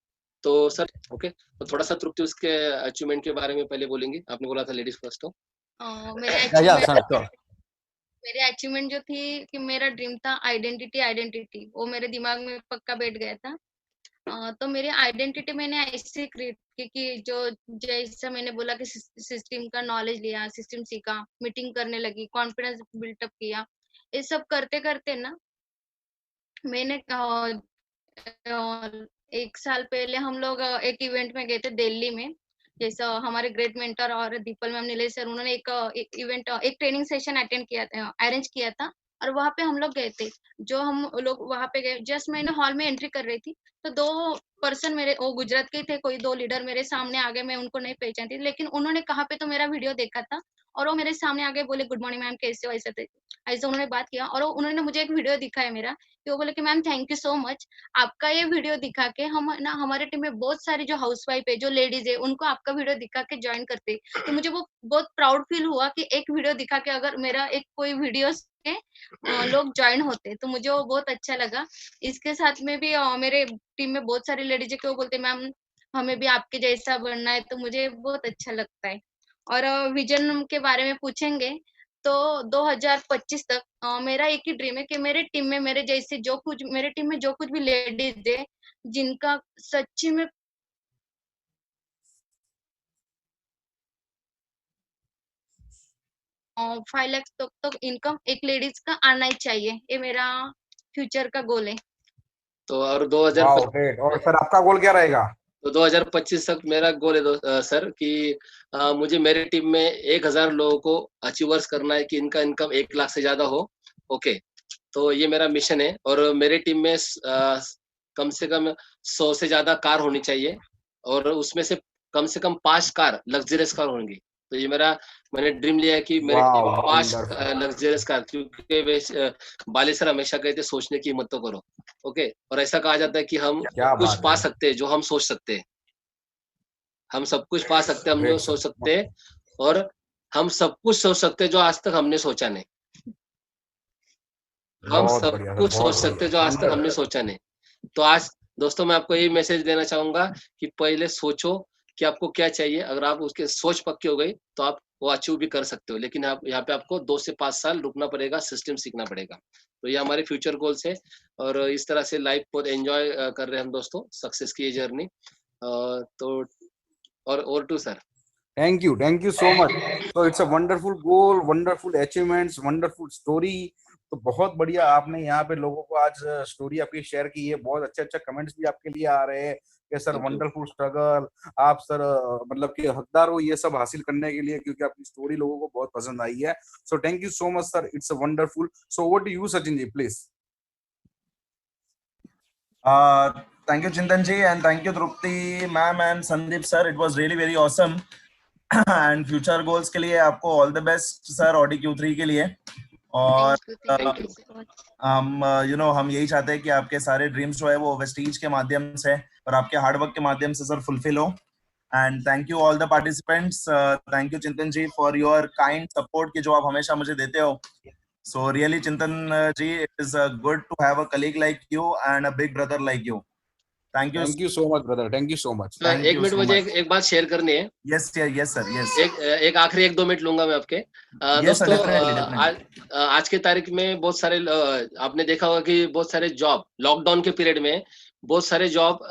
तो सर, ओके, तो थोड़ा सा तृप्ति उसके अचीवमेंट के बारे में पहले बोलेंगे। आपने बोला था लेडीज फर्स्ट हो। मेरे मेरी अचीवमेंट जो थी कि मेरा ड्रीम था आइडेंटिटी, वो मेरे दिमाग में पक्का बैठ गया था। तो मेरी आइडेंटिटी मैंने ऐसे क्रिएट की कि जो जैसा मैंने बोला कि सिस्टम का नॉलेज लिया, सिस्टम सीखा, मीटिंग करने लगी, कॉन्फिडेंस बिल्टअप किया। ये सब करते करते ना मैंने 1 साल पहले हम लोग एक इवेंट में गए थे दिल्ली में। जैसा हमारे ग्रेट मेंटर और दीपल मैम नीलेश सर, उन्होंने एक इवेंट, एक ट्रेनिंग सेशन अटेंड किया था, अरेंज किया था, और वहाँ पे हम लोग गए थे। जो हम लोग वहाँ पे गए, जस्ट मैंने हॉल में एंट्री कर रही थी, तो 2 पर्सन मेरे वो गुजरात के थे, कोई 2 लीडर मेरे सामने आ गए, मैं उनको नहीं पहचानती, लेकिन उन्होंने कहाँ पे तो मेरा वीडियो देखा था और वो मेरे सामने आ गए, बोले गुड मॉर्निंग मैम, कैसे हो? ऐसे उन्होंने बात किया और उन्होंने मुझे एक वीडियो दिखाया मेरा, कि वो बोले कि ma'am thank you so much, आपका ये वीडियो दिखा के हम ना हमारे टीम में बहुत सारी जो हाउसवाइफ है, जो लेडीज है, उनको आपका वीडियो दिखा के ज्वाइन करते। तो मुझे वो बहुत प्राउड फील हुआ कि एक वीडियो दिखा के अगर मेरा एक कोई वीडियो के लोग ज्वाइन होते, तो मुझे वो बहुत अच्छा लगा। इसके साथ में भी मेरे टीम में बहुत सारी लेडीज है कि वो बोलते मैम हमें भी आपके जैसा बनना है, तो मुझे बहुत अच्छा लगता है। और विजन के बारे में पूछेंगे तो 2025 तक मेरा एक ही ड्रीम है कि मेरे टीम में मेरे जैसे मेरे टीम में जो कुछ भी लेडीज है, जिनका सच्ची में 5 लाख तक इनकम एक लेडीज का आना ही चाहिए, ये मेरा फ्यूचर का गोल है। तो और वाओ 2025 ग्रेट। और सर आपका गोल क्या रहेगा? तो 2025 तक मेरा गोल है सर कि मुझे मेरी टीम में 1000 लोगों को अचीवर्स करना है कि इनका इनकम 1 लाख से ज्यादा हो। ओके, तो ये मेरा मिशन है और मेरी टीम में कम से कम 100 से ज्यादा कार होनी चाहिए और उसमें से कम 5 कार लग्जरियस कार होंगी। तो ये मैंने ड्रीम लिया है कि मेरे team wow 5 wonderful. Luxurious car, क्योंकि बाली सर हमेशा कहते सोचने की हिम्मत तो करो। ओके, और ऐसा कहा जाता है कि हम क्या कुछ बात पा है। सकते हैं जो हम सोच सकते हैं। हम सब कुछ पा सकते हैं हम जो ग्रेट सोच सर। सकते हैं और हम सब कुछ सोच सकते हैं जो आज तक हमने सोचा नहीं। हम बहुत सब बढ़िया सर, कुछ सोच बहुत सकते बढ़िया, हैं जो आज तक हमने वंडरफुल। सोचा नहीं। तो आज दोस्तों मैं आपको यही मैसेज देना चाहूंगा कि पहले सोचो कि आपको क्या चाहिए। अगर आप उसके सोच पक्की हो गई तो आप वो अचीव भी कर सकते हो, लेकिन आप यहाँ पे आपको 2 से 5 साल रुकना पड़ेगा, सिस्टम सीखना पड़ेगा। तो ये हमारे फ्यूचर गोल्स है और इस तरह से लाइफ बहुत एंजॉय कर रहे हैं हम दोस्तों, सक्सेस की ये जर्नी। तो और to sir, thank you so much. तो it's a wonderful goal, wonderful achievements, wonderful story. तो बहुत बढ़िया आपने यहाँ पे लोगों को आज स्टोरी आपकी शेयर की है। बहुत अच्छे अच्छे कमेंट्स भी आपके लिए आ रहे हैं कि sir thank you. Wonderful struggle, आप सर मतलब कि हकदार हो ये सब हासिल करने के लिए, क्योंकि आपकी स्टोरी लोगों को बहुत पसंद आई है। So thank you so much sir, it's wonderful. So what do you Sachin ji please? Thank you, Chintan ji, and thank you, Drupti ma'am and Sandeep sir. It was really very awesome. And future goals के लिए आपको all the best sir, Audi Q3 के लिए। और थैंक यू। So much. हम हम यही चाहते हैं कि आपके सारे ड्रीम्स जो है वो वेस्टीज के माध्यम से और आपके हार्डवर्क के माध्यम से सर फुलफिल हो। And thank you all the participants, thank you चिंतन जी फॉर योर काइंड सपोर्ट की जो आप हमेशा मुझे देते हो। So really Chintan ji, it is good to have a colleague like you and a big brother like you. Thank you, thank you so much brother, thank you so much. Thank एक यू मिनट सो मुझे मच। एक बात शेयर करनी है। यस यस सर, यस एक आखिरी 1-2 मिनट लूंगा मैं आपके। यस सर, दोस्तों डेफिनेटली डेफिनेटली। आज के तारीख में बहुत सारे आपने देखा होगा कि बहुत सारे जॉब लॉकडाउन के पीरियड में बहुत सारे जॉब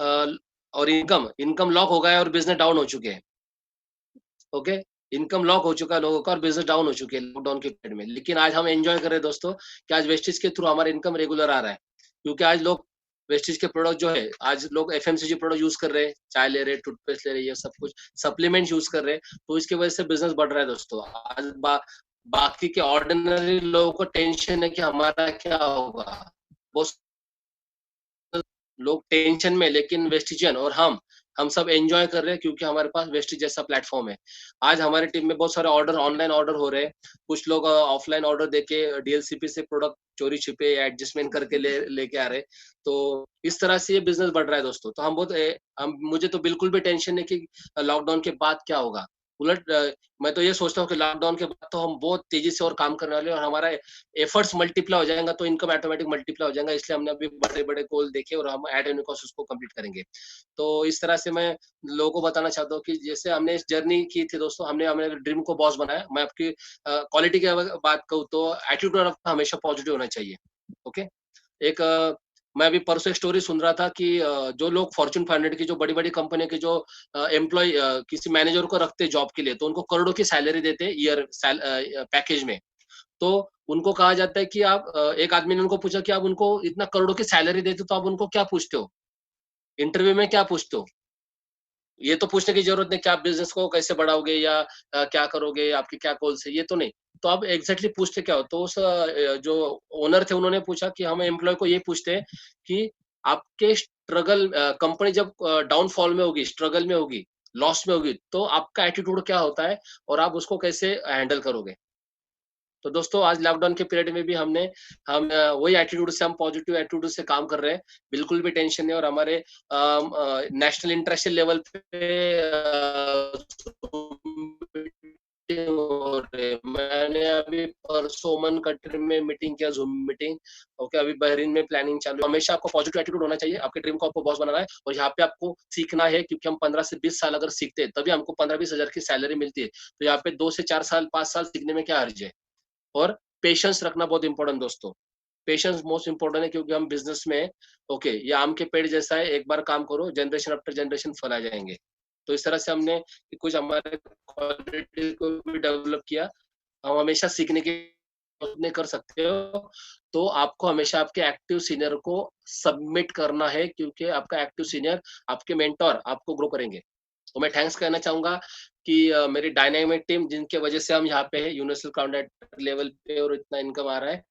और इनकम लॉक हो गया है और बिजनेस डाउन हो चुके हैं। ओके, इनकम लॉक हो चुका है लोगों का और बिजनेस डाउन हो चुके हैं लॉकडाउन के पीरियड में। लेकिन आज हम एंजॉय कर रहे हैं दोस्तों कि आज वेस्टेज के थ्रू हमारा इनकम रेगुलर आ रहा है, क्योंकि आज लोग वेस्टेज के प्रोडक्ट जो है, आज लोग एफएमसीजी प्रोडक्ट यूज कर रहे हैं, चाय ले रहे हैं, टूथपेस्ट ले रहे हैं, ये सब कुछ सप्लीमेंट यूज कर रहे हैं। तो इसकी वजह से बिजनेस बढ़ रहा है दोस्तों। आज बाकी के ऑर्डिनरी लोगों को टेंशन है कि हमारा क्या होगा, वो लोग टेंशन में, लेकिन वेस्टिजन और हम सब एंजॉय कर रहे हैं क्योंकि हमारे पास वेस्टिज जैसा प्लेटफॉर्म है। आज हमारी टीम में बहुत सारे ऑर्डर ऑनलाइन ऑर्डर हो रहे हैं। कुछ लोग ऑफलाइन ऑर्डर देके डीएलसीपी से प्रोडक्ट चोरी छिपे या एडजस्टमेंट करके लेके आ रहे हैं। तो इस तरह से ये बिजनेस बढ़ रहा है दोस्तों। तो हम मुझे तो बिल्कुल भी टेंशन नहीं कि लॉकडाउन के बाद क्या होगा। उलट मैं तो ये सोचता हूँ कि लॉकडाउन के बाद तो हम बहुत तेजी से और काम करने वाले हैं और हमारा एफर्ट्स मल्टीप्लाई हो जाएगा, तो इनकम ऑटोमेटिक मल्टीप्लाई हो जाएगा। इसलिए हमने अभी बड़े-बड़े गोल देखे और हम एट एनी कॉस्ट उसको कंप्लीट करेंगे। तो इस तरह से मैं लोगों को बताना चाहता हूँ कि जैसे हमने इस जर्नी की थी दोस्तों, हमने ड्रीम को बॉस बनाया। मैं आपकी क्वालिटी की अगर बात कहूँ तो एटीट्यूड आपका हमेशा पॉजिटिव होना चाहिए। ओके? एक मैं अभी परसों एक स्टोरी सुन रहा था कि जो लोग फॉर्च्यून 500 की जो बड़ी-बड़ी कंपनियों के जो एम्प्लॉयी किसी मैनेजर को रखते हैं जॉब के लिए, तो उनको करोड़ों की सैलरी देते हैं पैकेज में। तो उनको कहा जाता है कि आप एक आदमी ने उनको पूछा कि आप उनको इतना करोड़ों की सैलरी देते हो तो आप उनको क्या पूछते हो? इंटरव्यू में क्या पूछते हो? ये तो पूछने की जरूरत नहीं कि आप बिज़नेस को कैसे बढ़ाओगे या क्या करोगे, आपके क्या गोल्स है, ये तो नहीं। तो आप एग्ज़ैक्टली पूछते क्या हो? तो जो ओनर थे उन्होंने पूछा कि हम एम्प्लॉयी को ये पूछते हैं कि आपके स्ट्रगल कंपनी जब डाउनफॉल में होगी, स्ट्रगल में होगी, लॉस में होगी, तो आपका एटीट्यूड क्या होता है और आप उसको कैसे हैंडल करोगे? तो दोस्तों आज लॉकडाउन के पीरियड में भी हम वही एटीट्यूड से, हम पॉजिटिव एटीट्यूड से काम कर रहे हैं, बिल्कुल भी टेंशन नहीं। और हमारे नेशनल इंटरनेशनल लेवल पे हो रहे हैं। मैंने अभी परसों ओमान कंट्री में मीटिंग किया, ज़ूम मीटिंग। ओके, अभी बहरीन में प्लानिंग चालू है। हमेशा आपको पॉजिटिव एटीट्यूड होना चाहिए, आपके ड्रीम को आपको बॉस बनाना है और यहाँ पे आपको सीखना है, क्योंकि हम 15 से 20 साल अगर सीखते हैं, तभी हमको 15-20 हज़ार की सैलरी मिलती है। तो यहाँ पे 2 से 4 साल, 5 साल सीखने में क्या हर्ज है? और पेशेंस रखना बहुत इंपॉर्टेंट दोस्तों। पेशेंस मोस्ट इंपॉर्टेंट है, क्योंकि हम बिज़नेस में ओके, ये आम के पेड़ जैसा है, एक बार काम करो, जनरेशन आफ्टर जनरेशन फल आ जाएँगे। तो इस तरह से हमने कुछ हमारे क्वालिटी को भी डेवलप किया। हम हमेशा सीखने की नहीं कर सकते हो, तो आपको हमेशा आपके एक्टिव सीनियर को सबमिट करना है, क्योंकि आपका एक्टिव सीनियर, आपके मेंटर आपको ग्रो करेंगे। तो मैं थैंक्स कहना चाहूँगा कि मेरी डायनामिक टीम, जिनके वजह से हम यहाँ पे हैं यूनिवर्सल कॉन्ट्रैक्ट लेवल पे और इतना इनकम आ रहा है।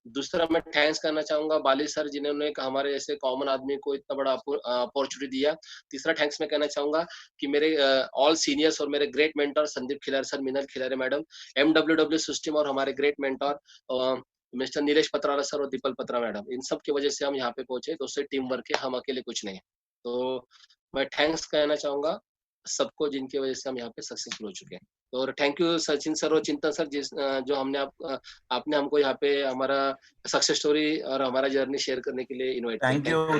दूसरा मैं थैंक्स करना चाहूँगा बाली सर, जिन्होंने एक हमारे जैसे कॉमन आदमी को इतना बड़ा अपॉर्चुनिटी दिया। तीसरा थैंक्स मैं कहना चाहूँगा कि मेरे ऑल सीनियर्स और मेरे great mentor Sandeep Khilare sir, Meenal Khilare madam, MWW system और हमारे great mentor mister Nilesh Patrala sir और दीपल पत्रा मैडम, इन सब की वजह से हम यहाँ पे पहुंचे। दोस्तों टीम वर्क है, हम अकेले कुछ नहीं है। तो मैं थैंक्स कहना चाहूँगा सबको, जिनकी वजह से हम यहाँ पे सक्सेसफुल हो चुके हैं। और थैंक यू सचिन सर और चिंतन सर, जो आपने हमको यहाँ पे हमारा सक्सेस स्टोरी और हमारा जर्नी शेयर करने के लिए इनवाइट किया। Thank you.